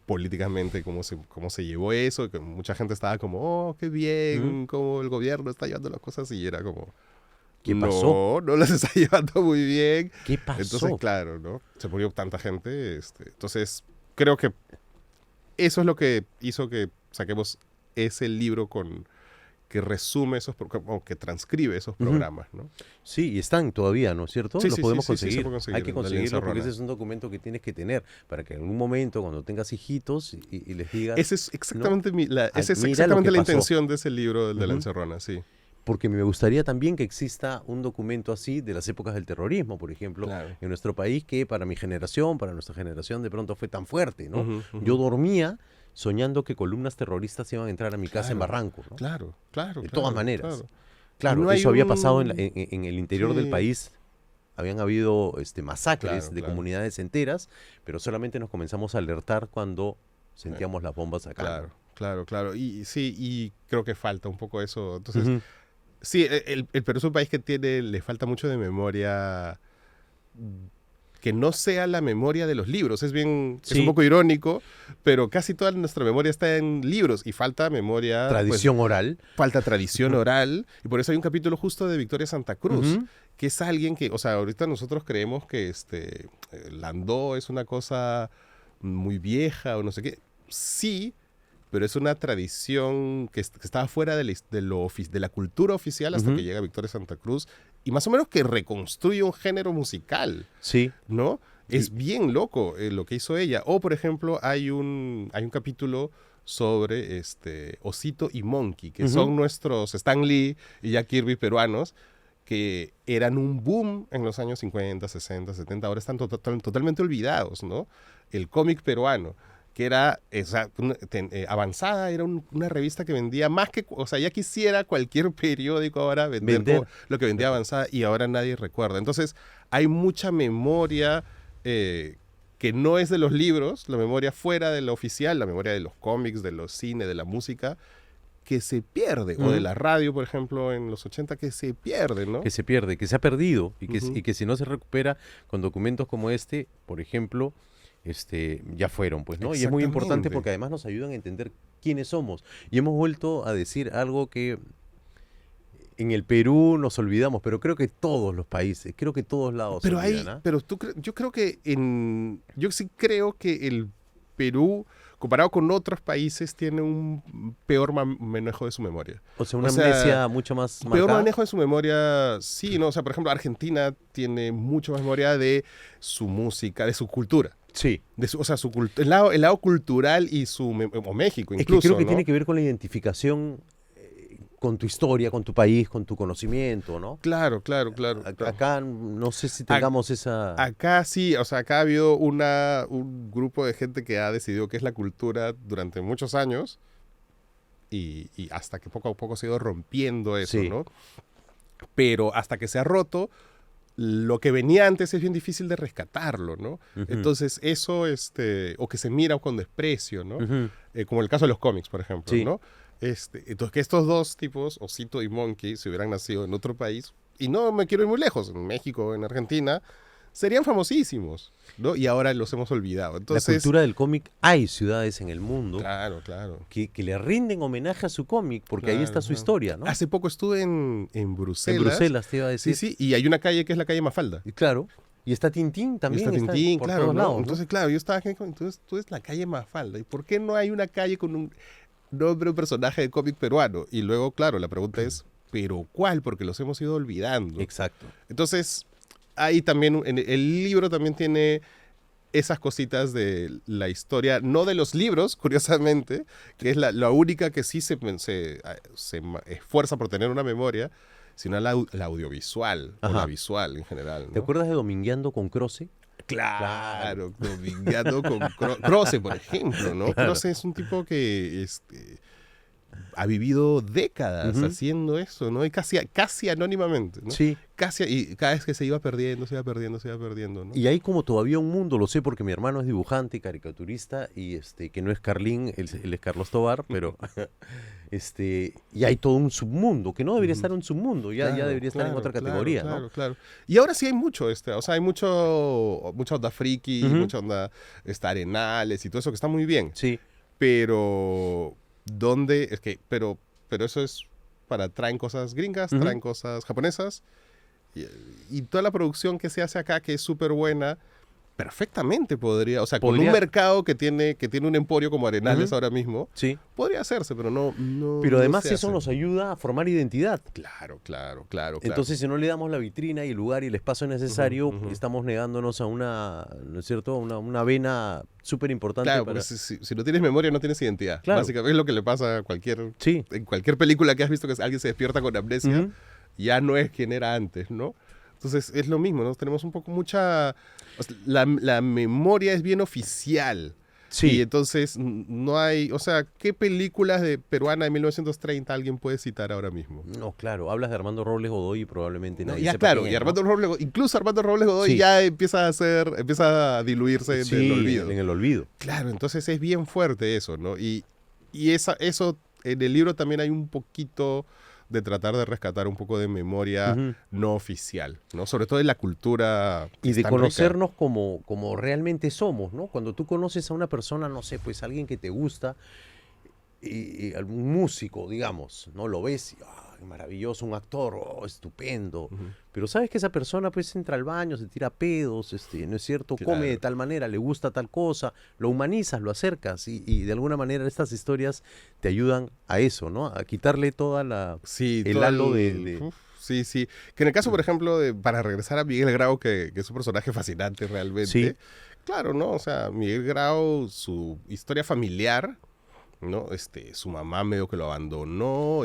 S2: políticamente, cómo se llevó eso, que mucha gente estaba como, oh, qué
S1: ujú,
S2: bien, cómo el gobierno está llevando las cosas, y era como,
S1: ¿qué pasó?
S2: no las está llevando muy bien.
S1: ¿Qué
S2: Entonces,
S1: pasó?
S2: claro, ¿no? Se murió tanta gente. Entonces, creo que eso es lo que hizo que saquemos ese libro que resume o que transcribe esos
S1: Ujú.
S2: programas, ¿no?
S1: Sí, y están todavía, ¿no es cierto?
S2: Sí,
S1: Los
S2: sí, sí,
S1: podemos
S2: sí, sí, se
S1: conseguir.
S2: puede
S1: Hay
S2: conseguir
S1: que
S2: en la Alianza
S1: conseguirlo porque ese
S2: Rona.
S1: es un documento que tienes que tener para que en algún momento, cuando tengas hijitos y les digas,
S2: Ese es
S1: ¿no?
S2: exactamente,
S1: Ay,
S2: esa es
S1: mira lo
S2: exactamente
S1: que
S2: la
S1: pasó.
S2: intención de ese libro, el de la
S1: Ujú.
S2: Encerrona, sí.
S1: Porque me gustaría también que exista un documento así de las épocas del terrorismo, por ejemplo,
S2: Claro.
S1: en nuestro país, que para mi generación, para nuestra generación, de pronto fue tan fuerte, ¿no?
S2: Ujú,
S1: Yo
S2: ujú.
S1: dormía soñando que columnas terroristas iban a entrar a mi casa en
S2: Claro,
S1: Barranco, ¿no?
S2: claro, claro,
S1: De todas
S2: claro,
S1: maneras.
S2: claro. Y
S1: Claro,
S2: no hay
S1: eso había pasado en,
S2: un...
S1: en el interior del
S2: Sí,
S1: país. Habían habido masacres
S2: claro,
S1: de
S2: claro.
S1: comunidades enteras, pero solamente nos comenzamos a alertar cuando
S2: Sí.
S1: sentíamos las bombas acá, ¿no?
S2: Claro, claro, claro. Y sí, y creo que falta un poco eso. Entonces,
S1: Ujú.
S2: sí, el Perú es un país que le falta mucho de memoria, mm, que no sea la memoria de los libros. Es un
S1: Sí,
S2: poco irónico, pero casi toda nuestra memoria está en libros y falta memoria, pues
S1: tradición oral.
S2: falta tradición oral. Y por eso hay un capítulo justo de Victoria Santa Cruz,
S1: Ujú.
S2: que es alguien que, o sea, ahorita nosotros creemos que Landó es una cosa muy vieja o no sé qué. Sí, pero es una tradición que estaba fuera de la cultura oficial hasta que
S1: Ujú.
S2: llega Victoria Santa Cruz y más o menos que reconstruye un género musical,
S1: Sí.
S2: ¿no?
S1: Y,
S2: Es bien loco lo que hizo ella. O, por ejemplo, hay un capítulo sobre Osito y Monkey, que
S1: ujú.
S2: son nuestros Stan Lee y Jack Kirby peruanos, que eran un boom en los años 50, 60, 70, ahora están totalmente olvidados, ¿no? El cómic peruano, que era Avanzada, era una revista que vendía más que, o sea, ya quisiera cualquier periódico ahora vender como
S1: Vender.
S2: lo que vendía Avanzada y ahora nadie recuerda. Entonces, hay mucha memoria que no es de los libros, la memoria fuera de lo oficial, la memoria de los cómics, de los cines, de la música, que se pierde, o de
S1: Ujú.
S2: la radio, por ejemplo, en los 80 que se pierde, ¿no?
S1: Que se pierde, que se ha perdido y
S2: Ujú.
S1: que si no se recupera con documentos como este, por ejemplo, ya fueron, pues, ¿no? Y es muy importante
S2: Exactamente.
S1: porque además nos ayudan a entender quiénes somos. Y hemos vuelto a decir algo que en el Perú nos olvidamos, pero creo que todos los países, creo que todos lados se olvidan, ¿ah?
S2: Pero yo creo que yo sí creo que el Perú, comparado con otros países, tiene un peor manejo de su memoria.
S1: O sea,
S2: O
S1: una
S2: sea,
S1: amnesia mucho más
S2: peor
S1: marcada.
S2: manejo de su memoria, sí, ¿no? O sea, por ejemplo, Argentina tiene mucho más memoria de su música, de su cultura.
S1: Sí.
S2: O sea, el lado cultural y o México
S1: Es que creo
S2: incluso,
S1: que tiene
S2: ¿no?
S1: que ver con la identificación con tu historia, con tu país, con tu conocimiento, ¿no?
S2: Claro, claro, claro, claro.
S1: Acá no sé si
S2: Ac-
S1: tengamos esa...
S2: Acá sí, o sea, acá ha habido un grupo de gente que ha decidido qué es la cultura durante muchos años y hasta que poco a poco se ha ido rompiendo eso,
S1: Sí.
S2: ¿no? Pero hasta que se ha roto, lo que venía antes es bien difícil de rescatarlo, ¿no?
S1: Ujú,
S2: Entonces eso, o que se mira con desprecio, ¿no?
S1: ujú.
S2: Como el caso de los cómics, por ejemplo,
S1: Sí.
S2: ¿no? Entonces que estos dos tipos, Osito y Monkey, si hubieran nacido en otro país, y no me quiero ir muy lejos, en México, en Argentina, serían famosísimos, ¿no? Y ahora los hemos olvidado.
S1: La
S2: Entonces,
S1: cultura del cómic, hay ciudades en el mundo
S2: claro, claro,
S1: que le rinden homenaje a su cómic, porque ahí está
S2: claro,
S1: su
S2: claro.
S1: historia, ¿no?
S2: Hace poco estuve en
S1: En
S2: Bruselas.
S1: Bruselas, te iba a
S2: Sí,
S1: decir.
S2: sí, y hay una calle que es la calle Mafalda.
S1: Y claro, y está Tintín
S2: Y
S1: también,
S2: está
S1: está
S2: Tintín,
S1: por
S2: claro,
S1: todos
S2: ¿no?
S1: lados, ¿no?
S2: Entonces, claro, yo estaba aquí, entonces tú es la calle Mafalda. ¿Y por qué no hay una calle con un nombre, un personaje de cómic peruano? Y luego, claro, la pregunta es, ¿pero cuál? Porque los hemos ido olvidando.
S1: Exacto.
S2: Entonces, ahí también, el libro también tiene esas cositas de la historia, no de los libros, curiosamente, que es la única que sí se esfuerza por tener una memoria, sino la audiovisual, o
S1: Ajá.
S2: la visual en general,
S1: ¿Te
S2: ¿no?
S1: acuerdas de Domingueando con Croce?
S2: Claro, Domingueando con Croce, por ejemplo, ¿no?
S1: Claro.
S2: Croce es un tipo que ha vivido décadas
S1: Ujú.
S2: haciendo eso, ¿no? Y casi anónimamente, ¿no?
S1: Sí.
S2: Y cada vez que se iba perdiendo, se iba perdiendo, se iba perdiendo, ¿no?
S1: Y hay como todavía un mundo, lo sé porque mi hermano es dibujante y caricaturista y que no es Carlín, él es Carlos Tobar, pero y hay todo un submundo, que no debería
S2: Ujú.
S1: estar en un submundo, ya
S2: Claro,
S1: debería estar en
S2: claro,
S1: otra
S2: claro,
S1: categoría,
S2: claro,
S1: ¿no?
S2: claro. Y ahora sí hay mucho, o sea, hay mucha onda friki,
S1: Ujú.
S2: mucha onda arenales y todo eso que está muy bien.
S1: Sí.
S2: Pero, ¿dónde? Pero eso es traen cosas gringas,
S1: Ujú.
S2: traen cosas japonesas. Y, y toda la producción que se hace acá, que es súper buena, perfectamente podría, o sea, con
S1: Podría-
S2: un mercado que tiene un emporio como Arenales
S1: Ujú.
S2: ahora mismo,
S1: Sí.
S2: podría hacerse, pero
S1: Pero
S2: no
S1: además
S2: se
S1: eso
S2: hace.
S1: nos ayuda a formar identidad.
S2: Claro, claro, claro, claro.
S1: Entonces, si no le damos la vitrina y el lugar y el espacio necesario,
S2: Ujú.
S1: estamos negándonos a ¿no es cierto? Una vena súper importante
S2: Claro,
S1: para...
S2: porque si no tienes memoria, no tienes identidad.
S1: Claro.
S2: Básicamente es lo que le pasa a
S1: Sí.
S2: en cualquier película que has visto que alguien se despierta con amnesia,
S1: Ujú.
S2: ya no es quien era antes, ¿no? Entonces es lo mismo, ¿no? Tenemos un poco o sea, la memoria es bien oficial. Y
S1: Sí.
S2: entonces no hay, o sea, ¿qué películas de peruana de 1930 alguien puede citar ahora mismo?
S1: No, claro, hablas de Armando Robles Godoy y probablemente
S2: No,
S1: nadie
S2: ya
S1: sepa
S2: claro,
S1: quién
S2: y
S1: es, ¿no?
S2: incluso Armando Robles Godoy
S1: Sí.
S2: ya empieza a diluirse en el
S1: Sí,
S2: olvido.
S1: en el olvido.
S2: Claro, entonces es bien fuerte eso, ¿no? Y eso, en el libro también hay un poquito de tratar de rescatar un poco de memoria
S1: Ujú.
S2: no oficial, ¿no? Sobre todo en la cultura que
S1: Y
S2: es
S1: de
S2: tan rica.
S1: conocernos como realmente somos, ¿no? Cuando tú conoces a una persona, no sé, pues alguien que te gusta, y algún músico, digamos, ¿no? Lo ves y, ¡ay, maravilloso, un actor, oh, estupendo!
S2: Ujú.
S1: Pero sabes que esa persona pues entra al baño, se tira pedos, ¿no es cierto? Come de
S2: Claro.
S1: tal manera, le gusta tal cosa, lo humanizas, lo acercas y de alguna manera estas historias te ayudan a eso, ¿no? A quitarle toda
S2: Sí,
S1: el
S2: todo
S1: halo de...
S2: uf, sí, sí. Que en el caso, por ejemplo, para regresar a Miguel Grau, que es un personaje fascinante realmente.
S1: Sí.
S2: Claro, ¿no? O sea, Miguel Grau, su historia familiar, ¿no? Su mamá medio que lo abandonó,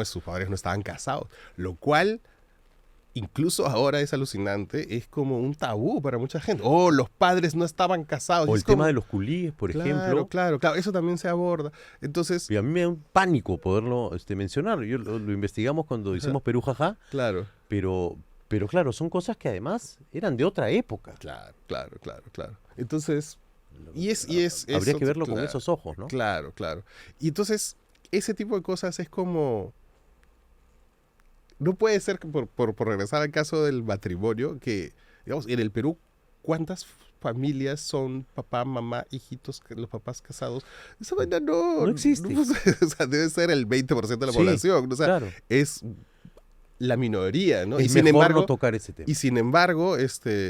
S2: sus padres no estaban casados, lo cual incluso ahora es alucinante, es como un tabú para mucha gente. Oh, los padres no estaban casados.
S1: O
S2: Y
S1: el
S2: es
S1: tema
S2: como,
S1: de los culíes, por
S2: claro,
S1: ejemplo.
S2: claro, claro, eso también se aborda. Entonces,
S1: Y a mí me da un pánico poderlo mencionar. Yo lo investigamos cuando hicimos Perú Jajá,
S2: claro,
S1: pero claro, son cosas que además eran de otra época.
S2: claro, claro, claro, claro. Entonces, es
S1: Habría que verlo con
S2: claro,
S1: esos ojos, ¿no?
S2: claro, claro. Y entonces, ese tipo de cosas es como... No puede ser que por regresar al caso del matrimonio, que, digamos, en el Perú, ¿cuántas familias son papá, mamá, hijitos, los papás casados? Esa vaina
S1: No existe.
S2: o sea, debe ser el 20% de la
S1: Sí,
S2: población, ¿no? O sea,
S1: claro.
S2: es la minoría, ¿no?
S1: Es
S2: Y sin
S1: mejor
S2: embargo,
S1: no tocar ese tema.
S2: y sin embargo,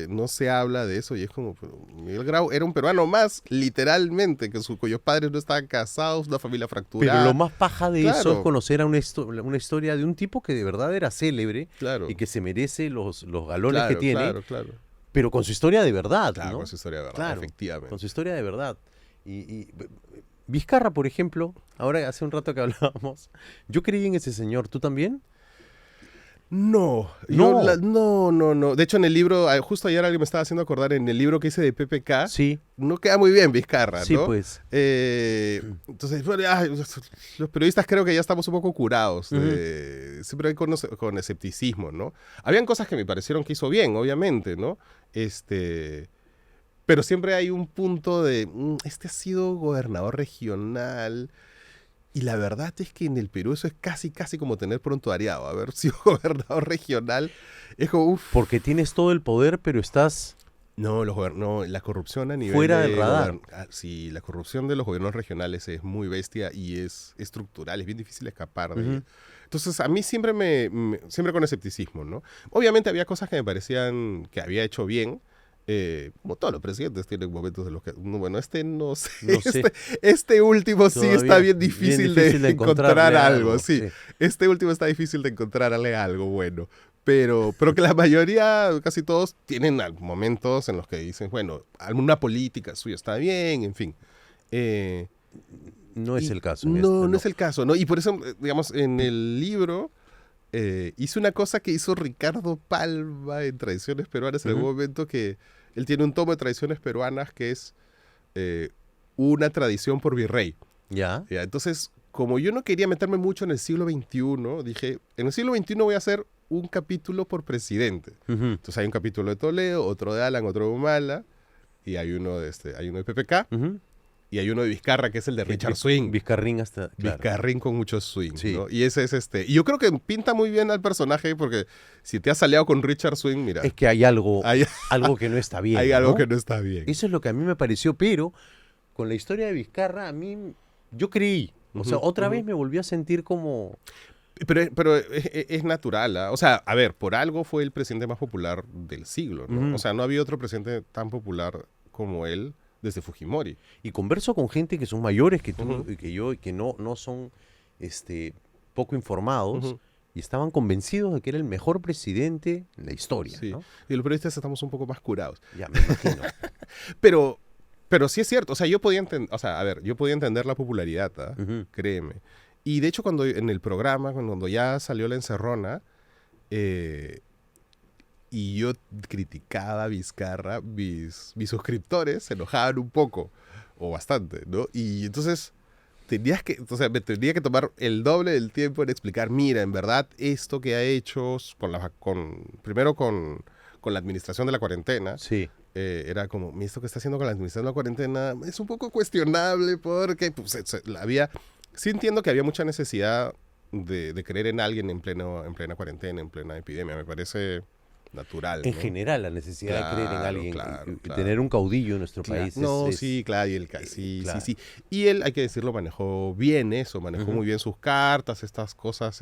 S2: no se habla de eso y es como, pero Miguel Grau era un peruano más, literalmente, cuyos padres no estaban casados, una familia fracturada.
S1: Pero lo más paja de eso es
S2: Claro.
S1: conocer una historia de un tipo que de verdad era célebre
S2: Claro.
S1: y que se merece los galones
S2: Claro,
S1: que tiene,
S2: claro, claro.
S1: pero con su historia de verdad,
S2: Claro,
S1: ¿no?
S2: con su historia de verdad,
S1: Claro,
S2: efectivamente.
S1: con su historia de verdad. Vizcarra, por ejemplo, ahora hace un rato que hablábamos, yo creí en ese señor, ¿tú también?
S2: No,
S1: No.
S2: no. De hecho, en el libro, justo ayer alguien me estaba haciendo acordar, en el libro que hice de PPK,
S1: Sí,
S2: no queda muy bien Vizcarra,
S1: sí,
S2: ¿no?
S1: pues.
S2: Entonces, bueno, los periodistas creo que ya estamos un poco curados.
S1: Ujú.
S2: Siempre hay con escepticismo, ¿no? Habían cosas que me parecieron que hizo bien, obviamente, ¿no? Pero siempre hay un punto de, este ha sido gobernador regional. Y la verdad es que en el Perú eso es casi como tener prontuariado. Haber sido gobernador regional es como, uff.
S1: Porque tienes todo el poder, pero estás...
S2: No, la corrupción a nivel
S1: Fuera del radar.
S2: Sí, la corrupción de los gobiernos regionales es muy bestia y es estructural, es bien difícil escapar de ella.
S1: Ujú.
S2: Entonces, a mí siempre siempre con escepticismo, ¿no? Obviamente había cosas que me parecían que había hecho bien. Como todos los presidentes tienen momentos de los que... Bueno, no sé.
S1: No sé.
S2: Este último sí
S1: Todavía
S2: está bien
S1: bien
S2: difícil
S1: difícil
S2: de
S1: de
S2: encontrar
S1: encontrarle
S2: algo,
S1: algo,
S2: sí.
S1: sí.
S2: Este último está difícil de encontrarle algo bueno. Pero que la mayoría, casi todos, tienen momentos en los que dicen, bueno, alguna política suya está bien, en fin.
S1: No es
S2: Y
S1: el caso.
S2: No es el caso, ¿no? Y por eso, digamos, en el libro hice una cosa que hizo Ricardo Palma en Tradiciones Peruanas en
S1: Ujú.
S2: algún momento, que él tiene un tomo de Tradiciones Peruanas que es una tradición por virrey.
S1: Ya.
S2: ¿Ya? Entonces, como yo no quería meterme mucho en el siglo XXI, dije, en el siglo XXI voy a hacer un capítulo por presidente.
S1: Ujú.
S2: Entonces hay un capítulo de Toledo, otro de Alan, otro de Humala, y hay uno de PPK,
S1: Ujú.
S2: y hay uno de Vizcarra, que es el de Richard Swing.
S1: Vizcarrín hasta. Claro.
S2: Vizcarrín con mucho swing,
S1: Sí.
S2: ¿no? Y ese es y yo creo que pinta muy bien al personaje, porque si te has aliado con Richard Swing, mira,
S1: Es que hay algo,
S2: hay,
S1: algo que no está bien.
S2: hay algo
S1: ¿no?
S2: que no está bien.
S1: Eso es lo que a mí me pareció, pero con la historia de Vizcarra, a mí, yo creí. O sea,
S2: Ujú,
S1: otra
S2: ujú.
S1: vez me volví a sentir como.
S2: Pero es natural, ¿ah? O sea, a ver, por algo fue el presidente más popular del siglo, ¿no?
S1: Ujú.
S2: O sea, no había otro presidente tan popular como él desde Fujimori.
S1: Y converso con gente que son mayores que tú
S2: Ujú.
S1: y que yo, y que no son poco informados,
S2: Ujú.
S1: y estaban convencidos de que era el mejor presidente en la historia,
S2: Sí.
S1: ¿no?
S2: Y los periodistas estamos un poco más curados.
S1: Ya, me imagino.
S2: Pero, pero sí es cierto, o sea, yo podía entender, o sea, a ver, yo podía entender la popularidad, ¿ah?
S1: Ujú.
S2: Créeme. Y de hecho, cuando en el programa, cuando ya salió la encerrona, y yo criticaba a Vizcarra, mis suscriptores se enojaban un poco, o bastante, ¿no? Y entonces me tenía que tomar el doble del tiempo en explicar, mira, en verdad, esto que ha hecho primero con la administración de la cuarentena,
S1: Sí.
S2: era como, esto que está haciendo con la administración de la cuarentena es un poco cuestionable porque pues, sí entiendo que había mucha necesidad de creer en alguien en plena cuarentena, en plena epidemia. Me parece natural,
S1: En
S2: ¿no?
S1: general, la necesidad de creer en
S2: Claro,
S1: alguien
S2: claro,
S1: y
S2: claro.
S1: tener un caudillo en nuestro país
S2: No,
S1: es-
S2: sí, claro, sí,
S1: claro.
S2: sí, sí. Y él, hay que decirlo, manejó bien eso, manejó
S1: Ujú.
S2: muy bien sus cartas, estas cosas,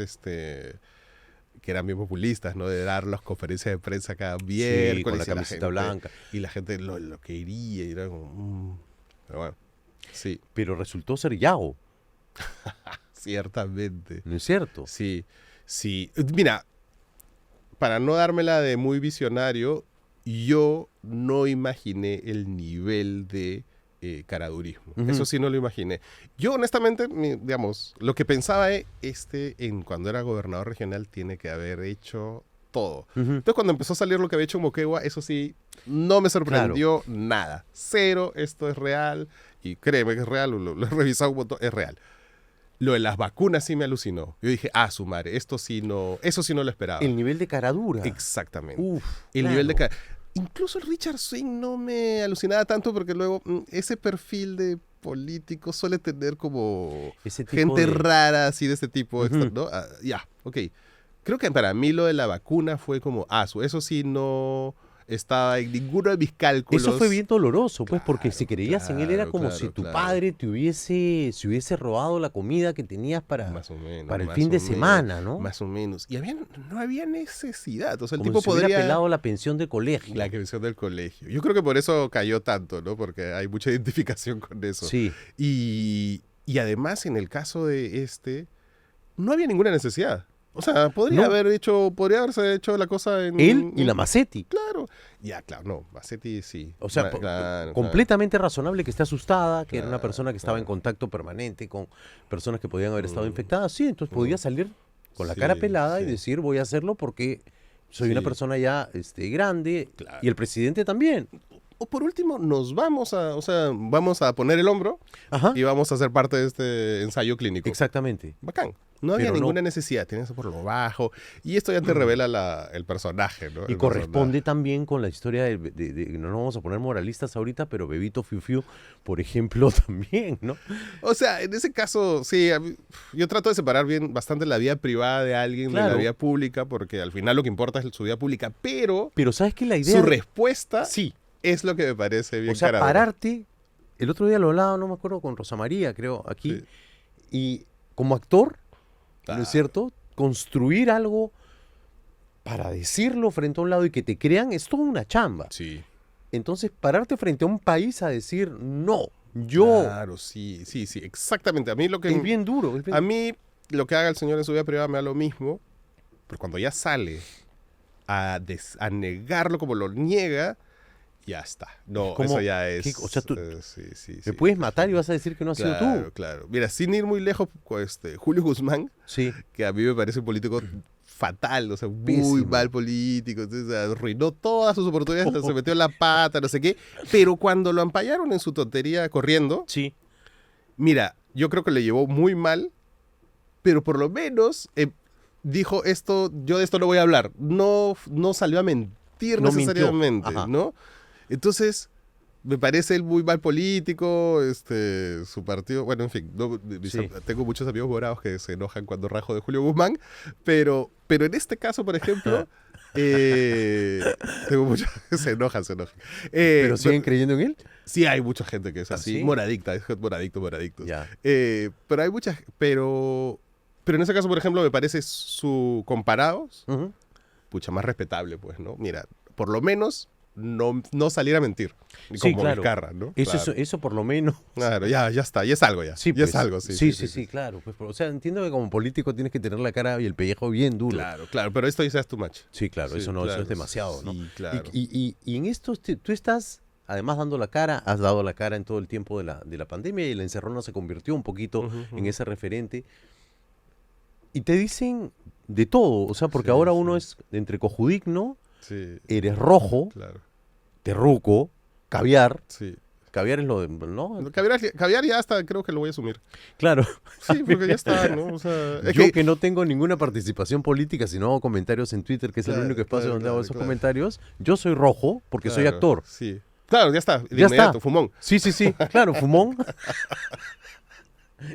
S2: que eran bien populistas, ¿no? De dar las conferencias de prensa cada miércoles.
S1: Sí, con la
S2: y
S1: camiseta blanca.
S2: Y la gente lo quería y era como... Pero bueno, sí,
S1: Pero resultó ser Yago,
S2: ciertamente.
S1: ¿no es cierto?
S2: Sí, sí. Mira, para no dármela de muy visionario, yo no imaginé el nivel de caradurismo.
S1: Ujú.
S2: Eso sí no lo imaginé. Yo honestamente, digamos, lo que pensaba es, cuando era gobernador regional tiene que haber hecho todo.
S1: Ujú.
S2: Entonces cuando empezó a salir lo que había hecho en Moquegua, eso sí, no me sorprendió nada. Cero, esto es real. Y créeme que es real, lo he revisado un montón, es real. Lo de las vacunas sí me alucinó. Yo dije, su madre, eso sí no lo esperaba.
S1: El nivel de caradura.
S2: Exactamente.
S1: Uf,
S2: El
S1: claro.
S2: nivel de... Incluso el Richard Swing no me alucinaba tanto porque luego ese perfil de político suele tener como
S1: Ese tipo
S2: gente
S1: de-
S2: rara así de este tipo,
S1: Ujú.
S2: ¿no? Ya, ok. Creo que para mí lo de la vacuna fue como, eso sí no estaba en ninguno de mis cálculos.
S1: Eso fue bien doloroso, pues, porque
S2: Claro,
S1: si creías en él era
S2: claro,
S1: como
S2: claro,
S1: si tu
S2: claro.
S1: padre se hubiese robado la comida que tenías
S2: Más o menos.
S1: para el
S2: más
S1: fin
S2: o
S1: de
S2: menos,
S1: semana, ¿no?
S2: Más o menos. Y no había necesidad. O sea, el
S1: Como
S2: tipo
S1: si hubiera
S2: podría...
S1: pelado la pensión del colegio.
S2: La creación del colegio. Yo creo que por eso cayó tanto, ¿no? Porque hay mucha identificación con eso.
S1: Sí,
S2: Y además, en el caso de no había ninguna necesidad. O sea, podría
S1: No.
S2: haberse hecho la cosa en...
S1: él y la Macetti.
S2: Claro. Ya, claro, no. Macetti sí.
S1: O sea,
S2: Claro,
S1: completamente razonable que esté asustada, que era una
S2: Claro,
S1: persona que estaba en
S2: claro.
S1: contacto permanente con personas que podían haber estado
S2: Mm.
S1: infectadas. Sí, entonces podía
S2: Mm.
S1: salir con la
S2: Sí,
S1: cara pelada y
S2: sí.
S1: decir voy a hacerlo porque soy una
S2: Sí.
S1: persona ya grande
S2: Claro.
S1: y el presidente también.
S2: O por último, vamos a poner el hombro
S1: Ajá,
S2: y vamos a ser parte de este ensayo clínico.
S1: exactamente.
S2: Bacán. No había
S1: Pero no.
S2: ninguna necesidad, tenías eso por lo bajo. Y esto ya te revela el personaje, ¿no?
S1: Y
S2: El
S1: corresponde también con la historia no nos vamos a poner moralistas ahorita, pero Bebito Fiu Fiu, por ejemplo, también, ¿no?
S2: O sea, en ese caso, sí, yo trato de separar bastante la vida privada de alguien de
S1: Claro.
S2: la vida pública, porque al final lo que importa es su vida pública, pero
S1: Pero ¿sabes qué? La idea
S2: su respuesta
S1: sí,
S2: es lo que me parece bien
S1: o sea,
S2: caradura.
S1: pararte, el otro día lo hablaba, no me acuerdo, con Rosa María, creo, aquí,
S2: Sí.
S1: y como actor, ¿no
S2: Ah.
S1: es cierto? Construir algo para decirlo frente a un lado y que te crean es toda una chamba.
S2: Sí.
S1: Entonces, pararte frente a un país a decir, no, yo,
S2: Claro, sí, exactamente. A mí
S1: es bien duro. Es bien-
S2: A mí lo que haga el señor en su vida privada me da lo mismo, pero cuando ya sale a negarlo como lo niega, ya está. No,
S1: ¿Cómo?
S2: eso ya es...
S1: O sea, tú
S2: sí.
S1: me puedes matar y vas a decir que no has sido
S2: Claro,
S1: tú.
S2: claro. Mira, sin ir muy lejos, Julio Guzmán,
S1: Sí.
S2: que a mí me parece un político fatal, o sea, muy
S1: Pésimo.
S2: mal político, entonces, arruinó todas sus oportunidades, se metió en la pata, no sé qué, pero cuando lo ampallaron en su tontería corriendo,
S1: Sí.
S2: mira, yo creo que le llevó muy mal, pero por lo menos dijo esto, yo de esto no voy a hablar, no salió a mentir
S1: No mintió.
S2: necesariamente,
S1: Ajá.
S2: ¿no? Entonces, me parece él muy mal político, su partido, bueno, en fin,
S1: Sí.
S2: tengo muchos amigos morados que se enojan cuando rajo de Julio Guzmán, pero en este caso, por ejemplo, tengo muchos que se enojan.
S1: ¿Pero siguen creyendo en él?
S2: Sí, hay mucha gente que es
S1: ¿Ah,
S2: así,
S1: sí?
S2: moradicta, es moradictos.
S1: Ya.
S2: Pero hay muchas, pero en ese caso, por ejemplo, me parece comparados,
S1: Ujú.
S2: pucha, más respetable, pues, ¿no? Mira, por lo menos no salir a mentir,
S1: Sí,
S2: como
S1: claro.
S2: Vizcarra, ¿no?
S1: Eso, eso por lo menos.
S2: Claro, ya está, ya es algo ya.
S1: Sí,
S2: ya es
S1: pues.
S2: algo,
S1: Sí, claro. Pues, o sea, entiendo que como político tienes que tener la cara y el pellejo bien duro.
S2: Claro, pero esto ya es too much.
S1: Sí, claro,
S2: Sí,
S1: eso no, eso
S2: claro,
S1: es demasiado, ¿no?
S2: sí, claro.
S1: Y en esto tú estás, además dando la cara, has dado la cara en todo el tiempo de la pandemia y la encerrona se convirtió un poquito
S2: Ujú.
S1: en ese referente. Y te dicen de todo, o sea, porque
S2: Sí,
S1: ahora
S2: sí.
S1: uno es entre cojudigno,
S2: Sí,
S1: eres rojo,
S2: claro,
S1: terruco, caviar.
S2: sí.
S1: Caviar es lo de, ¿no?
S2: Caviar ya hasta creo que lo voy a asumir.
S1: Claro.
S2: Sí, porque ya está, ¿no? O sea, es
S1: Yo que no tengo ninguna participación política, sino hago comentarios en Twitter, que es el
S2: Claro,
S1: único espacio
S2: claro,
S1: donde hago
S2: claro,
S1: esos
S2: claro.
S1: comentarios, yo soy rojo porque soy
S2: claro,
S1: actor.
S2: Sí. Claro, ya está, de
S1: Ya
S2: inmediato,
S1: está.
S2: fumón.
S1: Sí, claro, fumón.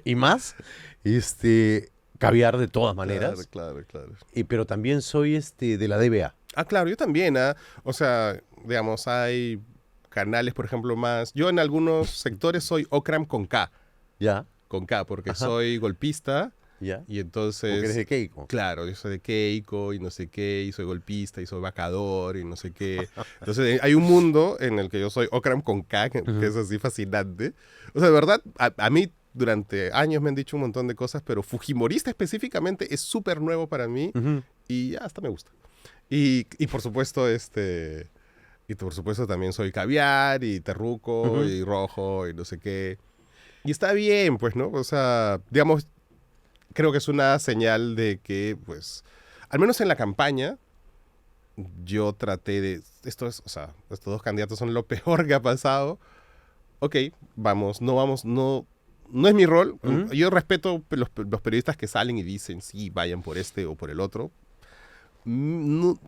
S1: Y más, caviar de todas maneras.
S2: Claro.
S1: Pero también soy de la DBA.
S2: Ah, claro, yo también, ¿ah? O sea, digamos, hay canales, por ejemplo, más... Yo en algunos sectores soy Okram con K,
S1: ¿Ya?
S2: porque
S1: Ajá.
S2: soy golpista
S1: ¿Ya?
S2: y entonces...
S1: Porque eres de Keiko.
S2: Claro, yo soy de Keiko y no sé qué, y soy golpista y soy vacador y no sé qué. Entonces hay un mundo en el que yo soy Okram con K, que es así fascinante. O sea, de verdad, a mí durante años me han dicho un montón de cosas, pero Fujimorista específicamente es súper nuevo para mí
S1: Ujú.
S2: y ya hasta me gusta. Y por supuesto, y por supuesto también soy caviar y terruco
S1: Ujú.
S2: y rojo y no sé qué. Y está bien, pues, ¿no? O sea, digamos, creo que es una señal de que, pues, al menos en la campaña, yo traté de... o sea, estos dos candidatos son lo peor que ha pasado. Ok, no es mi rol.
S1: Ujú.
S2: Yo respeto los periodistas que salen y dicen, sí, vayan por este o por el otro.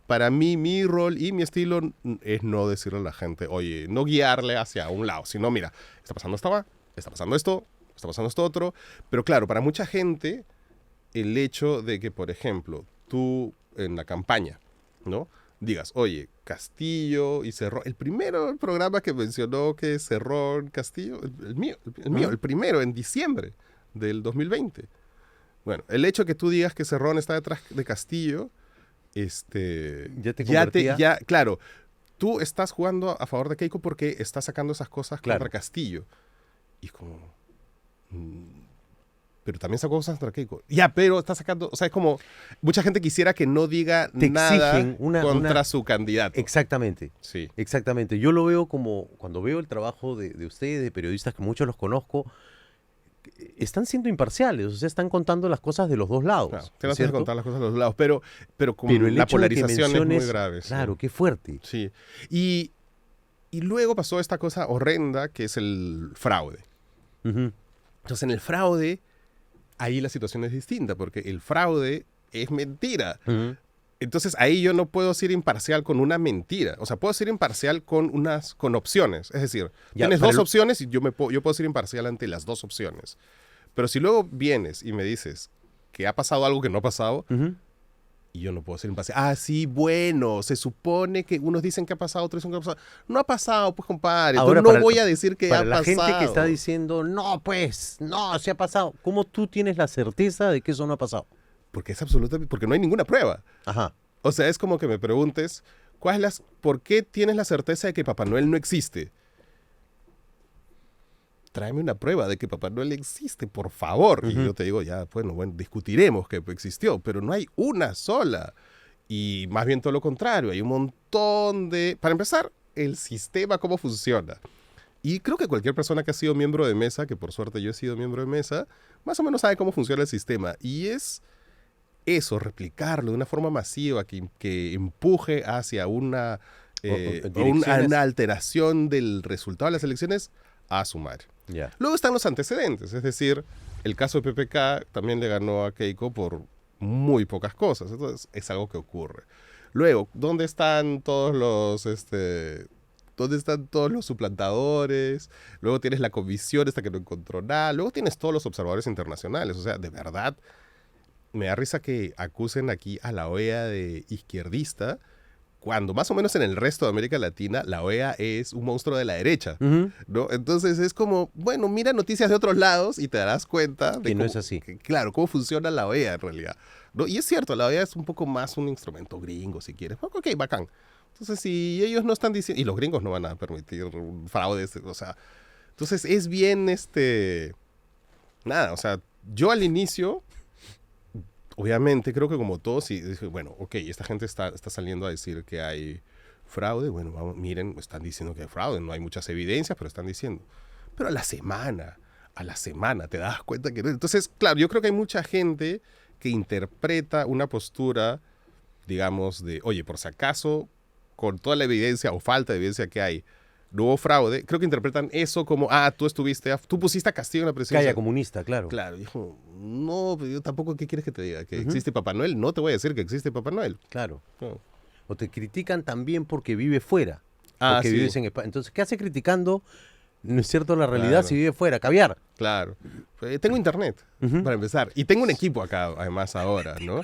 S2: Para mí, mi rol y mi estilo es no decirle a la gente, oye, no guiarle hacia un lado, sino, mira, está pasando está pasando esto, está pasando esto otro. Pero claro, para mucha gente, el hecho de que, por ejemplo, tú en la campaña, ¿no? Digas, oye, Castillo y Cerrón, el programa que mencionó que Cerrón, Castillo, el mío, el primero, en diciembre del 2020. Bueno, el hecho que tú digas que Cerrón está detrás de Castillo,
S1: Ya te convertía.
S2: claro, tú estás jugando a favor de Keiko porque estás sacando esas cosas
S1: Claro.
S2: contra Castillo. Y es como... pero también sacó cosas contra Keiko. Ya, pero está sacando... O sea, es como... Mucha gente quisiera que no diga
S1: Te
S2: nada
S1: exigen
S2: contra su candidato.
S1: Exactamente.
S2: Sí.
S1: Exactamente. Yo lo veo como, cuando veo el trabajo de ustedes, de periodistas que muchos los conozco, están siendo imparciales, o sea, están contando las cosas de los dos lados.
S2: Claro,
S1: ¿no
S2: tienes
S1: es
S2: que
S1: cierto?
S2: contar las cosas de los lados. Pero con
S1: Pero el
S2: la
S1: hecho de que
S2: polarización es muy
S1: menciones-
S2: grave. sí.
S1: Claro, qué fuerte.
S2: Sí. Y luego pasó esta cosa horrenda que es el fraude.
S1: Ujú.
S2: Entonces, en el fraude, ahí la situación es distinta, porque el fraude es mentira.
S1: Ujú.
S2: Entonces, ahí yo no puedo ser imparcial con una mentira. O sea, puedo ser imparcial con opciones. Es decir,
S1: Ya,
S2: tienes
S1: para
S2: dos
S1: el-
S2: opciones y yo puedo ser imparcial ante las dos opciones. Pero si luego vienes y me dices que ha pasado algo que no ha pasado,
S1: Ujú.
S2: y yo no puedo ser imparcial. Ah, sí, bueno, se supone que unos dicen que ha pasado, otros dicen que ha pasado. No ha pasado, pues, compadre.
S1: Ahora,
S2: Entonces, no
S1: para-
S2: voy a decir que
S1: Para
S2: ha
S1: la
S2: pasado.
S1: gente que está diciendo, no, pues, no, se ha pasado. ¿Cómo tú tienes la certeza de que eso no ha pasado?
S2: Porque es absolutamente... Porque no hay ninguna prueba.
S1: Ajá.
S2: O sea, es como que me preguntes, ¿por qué tienes la certeza de que Papá Noel no existe? Tráeme una prueba de que Papá Noel existe, por favor. Y
S1: Ujú.
S2: yo te digo, ya, bueno, discutiremos que existió, pero no hay una sola. Y más bien todo lo contrario, hay un montón de... Para empezar, el sistema, cómo funciona. Y creo que cualquier persona que ha sido miembro de mesa, que por suerte yo he sido miembro de mesa, más o menos sabe cómo funciona el sistema. Y es eso, replicarlo de una forma masiva que empuje hacia una, una alteración del resultado de las elecciones, a su madre.
S1: Ya.
S2: Luego están los antecedentes, es decir, el caso de PPK también le ganó a Keiko por muy pocas cosas, entonces es algo que ocurre. Luego, ¿dónde están todos los suplantadores? Luego tienes la comisión esta que no encontró nada. Luego tienes todos los observadores internacionales. O sea, de verdad, me da risa que acusen aquí a la OEA de izquierdista, cuando más o menos en el resto de América Latina la OEA es un monstruo de la derecha, ¿no? Entonces es como, bueno, mira noticias de otros lados y te darás cuenta de
S1: Que no
S2: cómo,
S1: es así.
S2: claro, cómo funciona la OEA en realidad, ¿no? Y es cierto, la OEA es un poco más un instrumento gringo, si quieres. Ok, bacán. Entonces, si ellos no están diciendo, y los gringos no van a permitir fraudes, o sea, entonces es bien, nada, o sea, yo al inicio, obviamente, creo que como todos, y dije, bueno, ok, esta gente está saliendo a decir que hay fraude, bueno, vamos, miren, están diciendo que hay fraude, no hay muchas evidencias, pero están diciendo. Pero a la semana, te das cuenta que no. Entonces, claro, yo creo que hay mucha gente que interpreta una postura, digamos, de, oye, por si acaso, con toda la evidencia o falta de evidencia que hay, no hubo fraude, creo que interpretan eso como, tú pusiste a castigo en la presidencia.
S1: Calla comunista, claro.
S2: Claro, dijo, no, pero yo tampoco, ¿qué quieres que te diga? ¿Que existe Papá Noel? No te voy a decir que existe Papá Noel.
S1: Claro.
S2: No.
S1: O te critican también porque vive fuera. Porque
S2: Sí.
S1: vives en España. Entonces, ¿qué hace criticando, no es cierto, la realidad
S2: Claro.
S1: si vive fuera? Caviar.
S2: Claro. Tengo internet, para empezar. Y tengo un equipo acá, además, ahora, ¿no?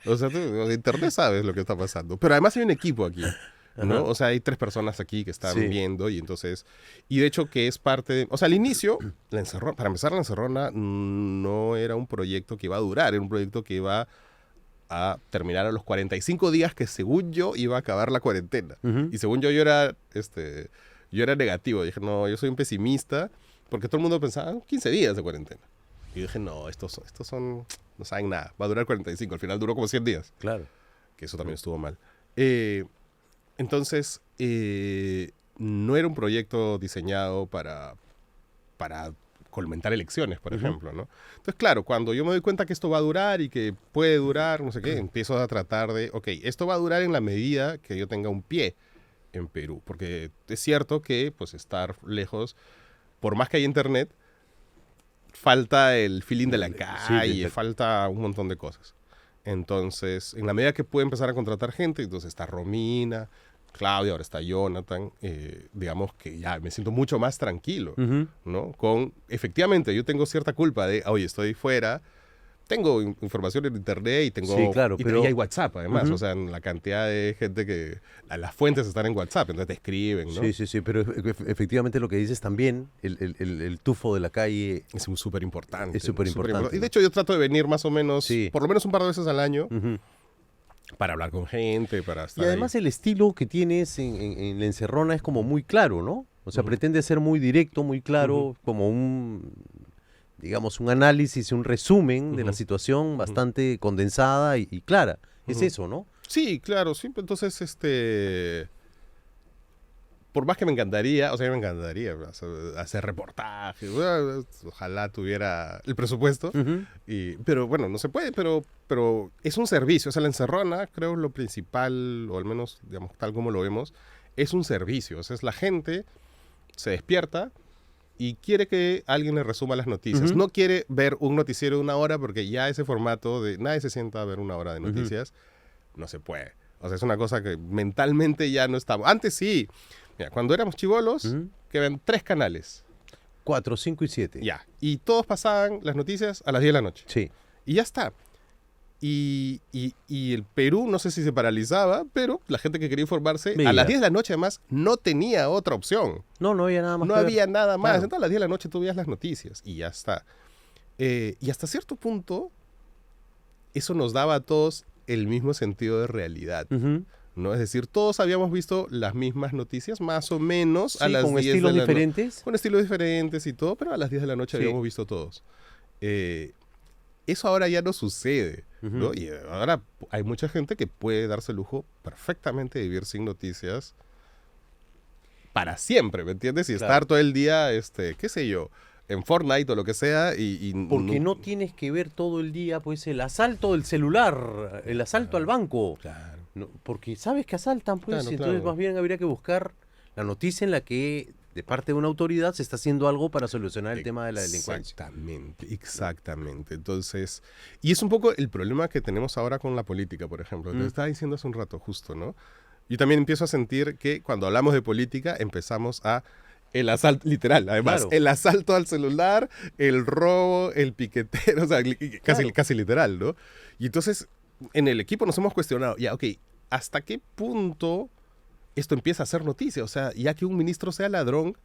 S2: O sea, tú, de internet sabes lo que está pasando. Pero además hay un equipo aquí, ¿no?
S1: Ajá.
S2: O sea, hay 3 personas aquí que están
S1: Sí.
S2: viendo y entonces... Y de hecho que es parte de... O sea, al inicio, para empezar, La Encerrona no era un proyecto que iba a durar. Era un proyecto que iba a terminar a los 45 días que, según yo, iba a acabar la cuarentena. Y según yo era negativo. Dije, no, yo soy un pesimista, porque todo el mundo pensaba, 15 días de cuarentena. Y dije, no, estos son, no saben nada, va a durar 45, al final duró como 100 días,
S1: Claro.
S2: que eso también estuvo mal. Entonces, no era un proyecto diseñado para colmentar elecciones, por ejemplo, ¿no? Entonces, claro, cuando yo me doy cuenta que esto va a durar y que puede durar, no sé qué, empiezo a tratar de, ok, esto va a durar en la medida que yo tenga un pie en Perú, porque es cierto que, pues, estar lejos, por más que haya internet, falta el feeling de la calle, falta un montón de cosas. Entonces, en la medida que puedo empezar a contratar gente, entonces está Romina, Claudia, ahora está Jonathan, digamos que ya me siento mucho más tranquilo, ¿no? Efectivamente, yo tengo cierta culpa de, oye, estoy fuera, tengo información en internet y tengo...
S1: Sí, claro,
S2: pero hay WhatsApp, además, o sea, la cantidad de gente que... Las fuentes están en WhatsApp, entonces te escriben, ¿no?
S1: Sí, pero efectivamente lo que dices también, el tufo de la calle...
S2: Es súper importante.
S1: Es súper importante.
S2: Y de hecho yo trato de venir más o menos,
S1: Sí.
S2: por lo menos un par de veces al año, para hablar con gente, para estar
S1: Y además el estilo que tienes en La Encerrona es como muy claro, ¿no? O sea, pretende ser muy directo, muy claro, como digamos, un análisis, un resumen de la situación bastante condensada y clara. Es eso, ¿no?
S2: Sí, claro, sí. Entonces, por más que me encantaría hacer reportajes, ojalá tuviera el presupuesto, pero bueno, no se puede, pero es un servicio. O sea, La Encerrona, creo lo principal, o al menos, digamos, tal como lo vemos, es un servicio. O sea, es la gente se despierta y quiere que alguien le resuma las noticias. No quiere ver un noticiero de 1 hora, porque ya ese formato de nadie se sienta a ver 1 hora de noticias, no se puede. O sea, es una cosa que mentalmente ya no estamos. Antes sí. Mira, cuando éramos chibolos, que eran 3 canales.
S1: 4, 5 y 7.
S2: Ya. Y todos pasaban las noticias a las 10 de la noche.
S1: Sí.
S2: Y ya está. Y el Perú, no sé si se paralizaba, pero la gente que quería informarse,
S1: Mira.
S2: a las 10 de la noche además, no tenía otra opción.
S1: No había nada más
S2: No
S1: que ver.
S2: había nada más.
S1: Claro.
S2: Entonces a las 10 de la noche tú veías las noticias y ya está. Y hasta cierto punto, eso nos daba a todos el mismo sentido de realidad. ¿No? Es decir, todos habíamos visto las mismas noticias, más o menos,
S1: Sí,
S2: a las
S1: con
S2: 10
S1: estilos
S2: de la
S1: diferentes.
S2: con estilos diferentes y todo, pero a las 10 de la noche
S1: Sí.
S2: habíamos visto todos. Eso ahora ya no sucede, ¿no? Y ahora hay mucha gente que puede darse el lujo perfectamente de vivir sin noticias para siempre, ¿me entiendes? Y
S1: Claro.
S2: estar todo el día, qué sé yo, en Fortnite o lo que sea y
S1: Porque no tienes que ver todo el día pues el asalto del celular, el asalto al banco.
S2: Claro.
S1: No, porque sabes que asaltan, pues,
S2: Claro,
S1: y entonces
S2: claro.
S1: más bien habría que buscar la noticia en la que de parte de una autoridad se está haciendo algo para solucionar el tema de la delincuencia.
S2: Exactamente. Entonces, y es un poco el problema que tenemos ahora con la política, por ejemplo. Te estaba diciendo hace un rato justo, ¿no? Yo también empiezo a sentir que cuando hablamos de política empezamos a el asalto, literal, además,
S1: Claro.
S2: el asalto al celular, el robo, el piquetero, o sea, casi,
S1: Claro.
S2: casi literal, ¿no? Y entonces, en el equipo nos hemos cuestionado, ya, ok, ¿hasta qué punto esto empieza a ser noticia? O sea, ya que un ministro sea ladrón,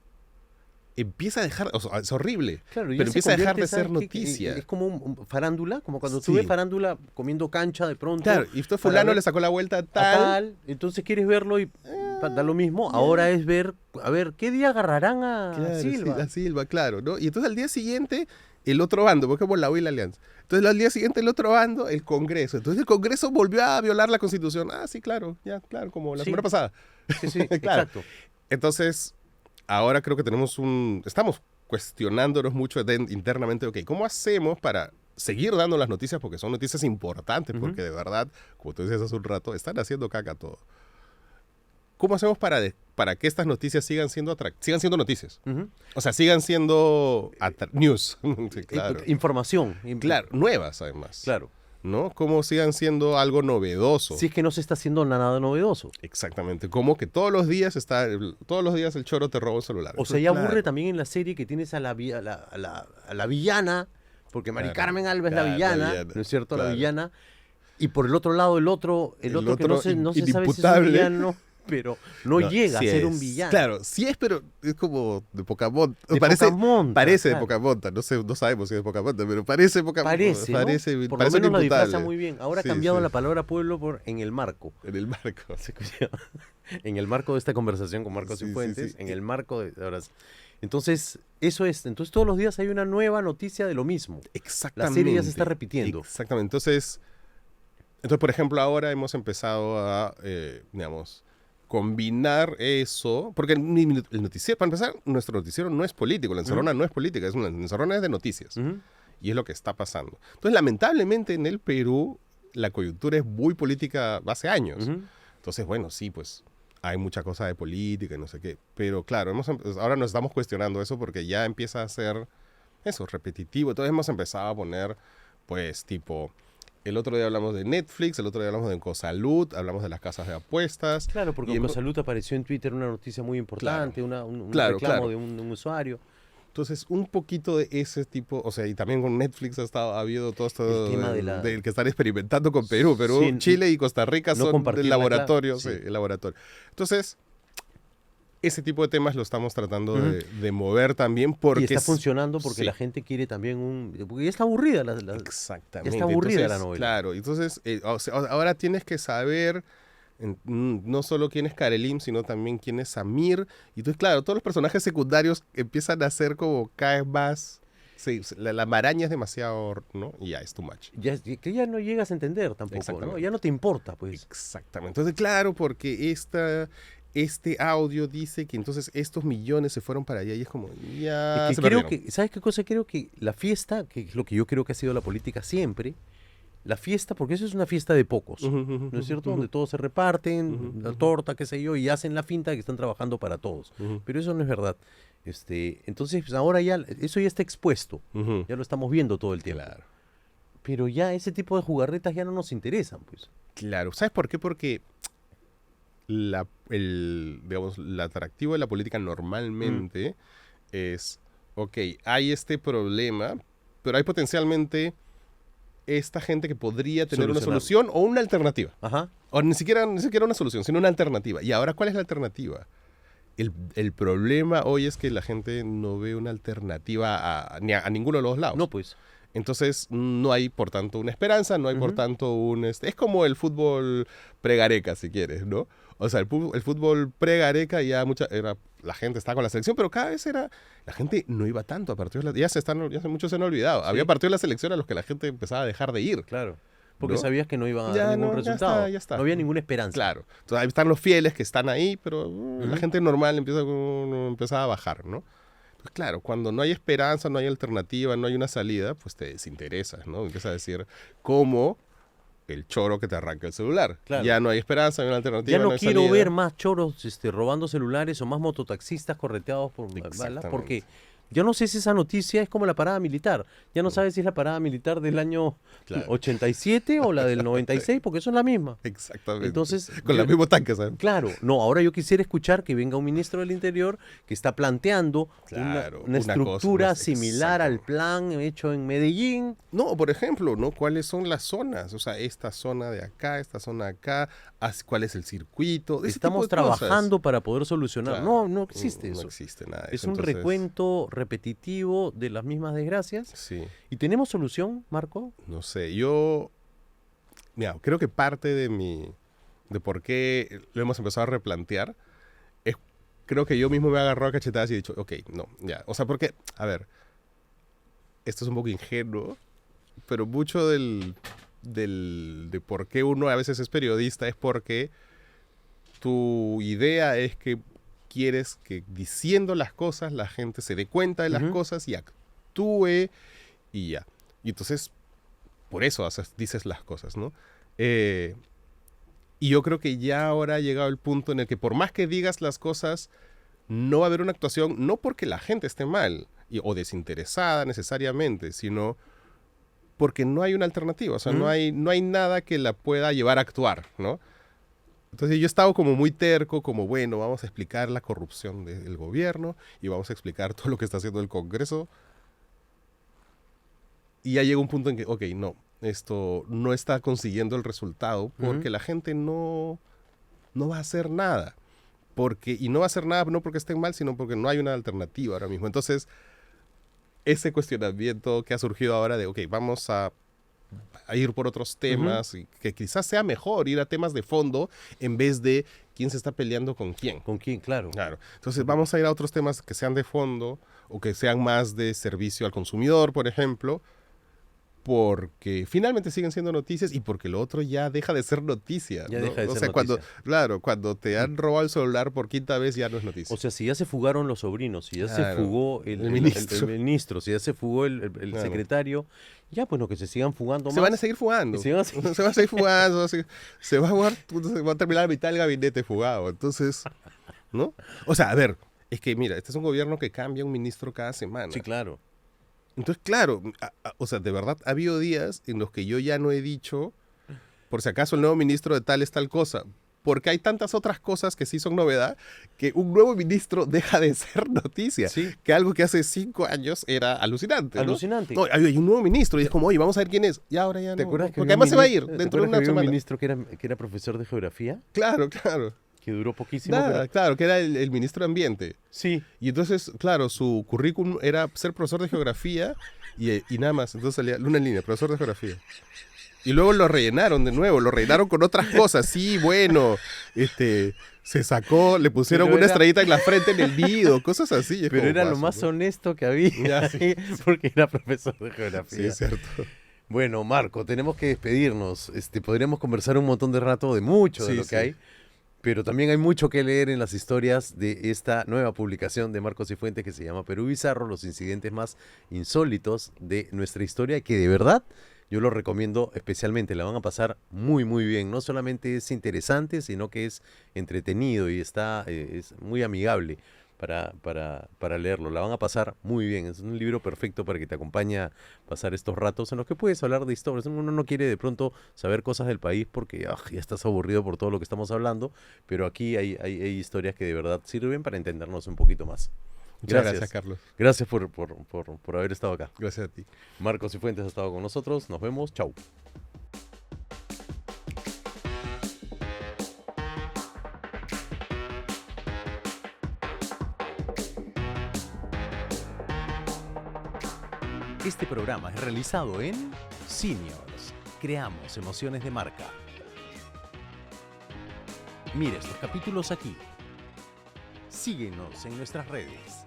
S2: empieza a dejar, o sea, es horrible,
S1: Claro, ya
S2: pero
S1: se
S2: empieza a dejar
S1: convierte,
S2: de ser
S1: ¿sabes qué?
S2: noticia.
S1: Es como un farándula, como cuando tú
S2: Sí.
S1: ves farándula comiendo cancha de pronto.
S2: Claro, y esto
S1: para
S2: fulano
S1: ver
S2: le sacó la vuelta a
S1: a
S2: tal.
S1: tal, entonces quieres verlo y da lo mismo. Ahora es ver, a ver, ¿qué día agarrarán a
S2: Claro,
S1: Silva?
S2: sí, a Silva, claro, ¿no? Y entonces al día siguiente, el otro bando, porque como la U y la Alianza. Entonces al día siguiente, el otro bando, el Congreso. Entonces el Congreso volvió a violar la Constitución. Ah, sí, claro, ya, claro, como la
S1: Sí.
S2: semana pasada.
S1: Sí, sí,
S2: Claro.
S1: exacto.
S2: Entonces, ahora creo que estamos cuestionándonos mucho internamente, ok, ¿cómo hacemos para seguir dando las noticias? Porque son noticias importantes, porque de verdad, como tú decías hace un rato, están haciendo caca todo. ¿Cómo hacemos para que estas noticias sigan siendo noticias?
S1: Ujú.
S2: O sea, sigan siendo news. Sí, claro.
S1: Información.
S2: Claro, nuevas además.
S1: Claro.
S2: ¿No? Cómo sigan siendo algo novedoso.
S1: Si es que no se está haciendo nada novedoso.
S2: Exactamente. Como que todos los días el choro te roba un celular.
S1: O sea, ya aburre también en la serie que tienes a la villana, porque Mari
S2: Claro,
S1: Carmen Alba es la
S2: claro,
S1: villana,
S2: la villana,
S1: ¿no es cierto? La
S2: claro.
S1: villana. Y por el otro lado, el otro que no
S2: otro
S1: se sabe si es un
S2: inimputable.
S1: villano, pero no llega
S2: sí
S1: a ser un
S2: es.
S1: villano.
S2: Claro, sí es, pero es como de Pocahontas.
S1: De
S2: parece
S1: Pocahontas,
S2: parece
S1: claro.
S2: de Pocahontas. No sé, no sabemos si es de Pocahontas, pero parece Pocahontas.
S1: Parece, ¿no? Por lo
S2: parece
S1: menos lo disfraza
S2: inimputable.
S1: muy bien. Ahora
S2: Sí,
S1: ha cambiado
S2: sí.
S1: la palabra pueblo por en el marco.
S2: En el marco.
S1: Se escucha. En el marco de esta conversación con Marcos
S2: Sí, sí,
S1: Cifuentes,
S2: sí.
S1: en el marco de ahora. Entonces, eso es. Entonces, todos los días hay una nueva noticia de lo mismo.
S2: Exactamente.
S1: La serie ya se está repitiendo.
S2: Exactamente. Entonces, por ejemplo, ahora hemos empezado a, digamos, combinar eso, porque el noticiero, para empezar, nuestro noticiero no es político, la encerrona no es política, la encerrona es de noticias.
S1: Ujú.
S2: Y es lo que está pasando. Entonces, lamentablemente, en el Perú, la coyuntura es muy política hace años.
S1: Ujú.
S2: Entonces, bueno, sí, pues hay mucha cosa de política y no sé qué. Pero claro, ahora nos estamos cuestionando eso porque ya empieza a ser eso, repetitivo. Entonces hemos empezado a poner, pues, tipo, el otro día hablamos de Netflix, el otro día hablamos de Encosalud, hablamos de las casas de apuestas.
S1: Claro, porque
S2: Y
S1: Oncosalud apareció en Twitter una noticia muy importante, un
S2: Claro,
S1: reclamo
S2: claro.
S1: de un usuario.
S2: Entonces, un poquito de ese tipo, o sea, y también con Netflix ha habido todo esto
S1: El tema
S2: del que están experimentando con Perú. Perú,
S1: Sí,
S2: Chile y Costa Rica
S1: no
S2: son
S1: compartir
S2: del
S1: la
S2: laboratorio,
S1: clave,
S2: sí,
S1: sí.
S2: el laboratorio. Entonces, ese tipo de temas lo estamos tratando
S1: Ujú.
S2: de mover también porque
S1: Y está funcionando porque
S2: sí.
S1: la gente quiere también porque ya está aburrida
S2: Exactamente.
S1: ya está aburrida
S2: Entonces,
S1: la novela.
S2: Claro, entonces o sea, ahora tienes que saber no solo quién es Karelim, sino también quién es Samir. Y entonces, claro, todos los personajes secundarios empiezan a ser como cada vez más... Sí, la maraña es demasiado, ¿no? Y ya, es too much.
S1: Que ya no llegas a entender tampoco, ¿no?
S2: Exactamente.
S1: Ya no te importa, pues.
S2: Exactamente. Entonces, claro, porque este audio dice que entonces estos millones se fueron para allá y es como, ya
S1: Es
S2: se
S1: que creo
S2: perdieron.
S1: que, ¿sabes qué cosa? Creo que la fiesta, que es lo que yo creo que ha sido la política siempre, la fiesta, porque eso es una fiesta de pocos,
S2: Ujú, ujú,
S1: ¿no es cierto?
S2: ujú,
S1: Donde todos se reparten,
S2: Ujú,
S1: la
S2: ujú.
S1: torta, qué sé yo, y hacen la finta de que están trabajando para todos.
S2: ujú,
S1: Pero eso no es verdad. Entonces, pues ahora ya, eso ya está expuesto,
S2: ujú.
S1: ya lo estamos viendo todo el tiempo.
S2: Claro.
S1: Pero ya ese tipo de jugarretas ya no nos interesan, pues.
S2: Claro. ¿Sabes por qué? Porque digamos, el atractivo de la política normalmente es, ok, hay este problema, pero hay potencialmente esta gente que podría tener una
S1: Solucionarlo.
S2: solución o una alternativa.
S1: Ajá.
S2: O ni siquiera una solución, sino una alternativa. ¿Y ahora cuál es la alternativa? El problema hoy es que la gente no ve una alternativa a ninguno de los lados.
S1: No, pues.
S2: Entonces no hay, por tanto, una esperanza, no hay, por
S1: Ujú.
S2: tanto, es como el fútbol pre-Gareca, si quieres, ¿no? O sea, el fútbol pre-Gareca ya la gente estaba con la selección, pero cada vez la gente no iba tanto a partidos, ya muchos se han olvidado.
S1: Sí.
S2: Había partidos de la selección a los que la gente empezaba a dejar de ir.
S1: Claro. Porque
S2: ¿No?
S1: sabías que no iban a
S2: Ya
S1: dar ningún
S2: no, ya
S1: resultado.
S2: está, ya está.
S1: No había ninguna esperanza.
S2: Claro. Entonces ahí están los fieles que están ahí, pero la
S1: Ujú.
S2: gente normal empezaba a bajar, ¿no? claro, cuando no hay esperanza, no hay alternativa, no hay una salida, pues te desinteresas, ¿no? Empiezas a decir, ¿cómo el choro que te arranca el celular?
S1: Claro.
S2: Ya no hay esperanza, no hay una alternativa,
S1: Ya
S2: no
S1: no
S2: hay
S1: quiero
S2: salida.
S1: ver más choros robando celulares o más mototaxistas correteados por balas,
S2: Exactamente.
S1: porque yo no sé si esa noticia es como la parada militar. Ya no sabes si es la parada militar del año
S2: Claro.
S1: 87 o la del 96, porque eso es la misma.
S2: Exactamente.
S1: Entonces,
S2: con
S1: yo-
S2: los mismos tanques, ¿sabes?
S1: Claro, no, ahora yo quisiera escuchar que venga un ministro del Interior que está planteando
S2: Claro,
S1: una
S2: una
S1: estructura
S2: cosa,
S1: similar al
S2: exacto.
S1: plan hecho en Medellín.
S2: No, por ejemplo, ¿no? ¿Cuáles son las zonas? O sea, esta zona de acá, esta zona de acá, ¿cuál es el circuito? Ese
S1: Estamos
S2: tipo de cosas.
S1: trabajando para poder solucionar.
S2: Claro,
S1: No, no existe
S2: no
S1: eso.
S2: existe nada de
S1: Es
S2: eso.
S1: un
S2: Entonces,
S1: recuento repetitivo de las mismas desgracias.
S2: Sí,
S1: ¿Y tenemos solución, Marco?
S2: no sé. Mira, creo que parte de por qué lo hemos empezado a replantear es, creo que yo mismo me he agarrado a cachetadas y he dicho, ok, no, ya. O sea, porque, a ver, esto es un poco ingenuo, pero mucho de por qué uno a veces es periodista es porque tu idea es que quieres que diciendo las cosas la gente se dé cuenta de las
S1: Ujú.
S2: cosas y actúe y ya. Y entonces, por eso dices las cosas, ¿no? Y yo creo que ya ahora ha llegado el punto en el que por más que digas las cosas, no va a haber una actuación, no porque la gente esté mal o desinteresada necesariamente, sino porque no hay una alternativa, o sea,
S1: Ujú.
S2: no hay nada que la pueda llevar a actuar, ¿no? Entonces yo he estado como muy terco, como bueno, vamos a explicar la corrupción del gobierno y vamos a explicar todo lo que está haciendo el Congreso. Y ya llega un punto en que, ok, no, esto no está consiguiendo el resultado porque
S1: Ujú.
S2: la gente no va a hacer nada. Y no va a hacer nada no porque estén mal, sino porque no hay una alternativa ahora mismo. Entonces, ese cuestionamiento que ha surgido ahora de, ok, vamos a ir por otros temas, y que quizás sea mejor ir a temas de fondo en vez de quién se está peleando con quién.
S1: ¿Con quién? Claro.
S2: Claro. Entonces vamos a ir a otros temas que sean de fondo o que sean más de servicio al consumidor, por ejemplo, porque finalmente siguen siendo noticias y porque lo otro ya deja de ser noticia.
S1: Ya
S2: ¿no?
S1: deja de
S2: O
S1: ser
S2: sea,
S1: noticia.
S2: cuando te han robado el celular por quinta vez ya no es noticia.
S1: O sea, si ya se fugaron los sobrinos, si ya se
S2: Claro,
S1: fugó
S2: el ministro.
S1: el ministro, si ya se fugó el
S2: Claro.
S1: secretario, ya pues no, que se sigan fugando
S2: Se
S1: más.
S2: van a seguir fugando.
S1: Y se van a seguir-
S2: Se van a seguir fugando. Se va a jugar, se va a terminar la mitad del gabinete fugado. Entonces, ¿no? O sea, a ver, es que mira, este es un gobierno que cambia un ministro cada semana.
S1: Sí, claro.
S2: Entonces, claro, o sea, de verdad ha habido días en los que yo ya no he dicho, por si acaso el nuevo ministro de tal es tal cosa, porque hay tantas otras cosas que sí son novedad, que un nuevo ministro deja de ser noticia.
S1: Sí.
S2: Que algo que hace 5 años era alucinante. ¿no?
S1: Alucinante.
S2: No, hay un nuevo ministro y es como, oye, vamos a ver quién es. Y ahora ya
S1: ¿Te
S2: no.
S1: acuerdas que
S2: Porque
S1: había un
S2: además se va a ir
S1: ministro- ¿te
S2: dentro de
S1: acuerdas
S2: una
S1: que había un
S2: semana.
S1: ministro que era profesor de geografía,
S2: Claro, claro.
S1: que duró poquísimo?
S2: Nada,
S1: pero-
S2: claro, que era el ministro de Ambiente.
S1: Sí.
S2: Y entonces, claro, su currículum era ser profesor de geografía y nada más. Entonces salía una línea, profesor de geografía. Y luego lo rellenaron de nuevo, lo rellenaron con otras cosas. Sí, bueno, se sacó, le pusieron
S1: Pero
S2: una
S1: era-
S2: estrellita en la frente en el nido, cosas así. y es
S1: Pero
S2: como,
S1: era lo
S2: guaso,
S1: más
S2: ¿no?
S1: honesto que había,
S2: Ya, sí,
S1: porque era profesor de geografía.
S2: Sí, es cierto.
S1: Bueno, Marco, tenemos que despedirnos. Podríamos conversar un montón de rato de mucho de
S2: Sí,
S1: lo
S2: sí.
S1: que hay, pero también hay mucho que leer en las historias de esta nueva publicación de Marcos y Fuentes que se llama Perú Bizarro, los incidentes más insólitos de nuestra historia, que de verdad yo lo recomiendo especialmente. La van a pasar muy, muy bien. No solamente es interesante, sino que es entretenido y es muy amigable para leerlo. La van a pasar muy bien. Es un libro perfecto para que te acompañe a pasar estos ratos en los que puedes hablar de historias. Uno no quiere de pronto saber cosas del país porque ya estás aburrido por todo lo que estamos hablando, pero aquí hay historias que de verdad sirven para entendernos un poquito más.
S2: Muchas gracias, Carlos.
S1: Gracias por haber estado acá.
S2: Gracias a ti.
S1: Marcos y Fuentes ha estado con nosotros. Nos vemos. Chau. Este programa es realizado en Seniors. Creamos emociones de marca. Mira estos capítulos aquí. Síguenos en nuestras redes.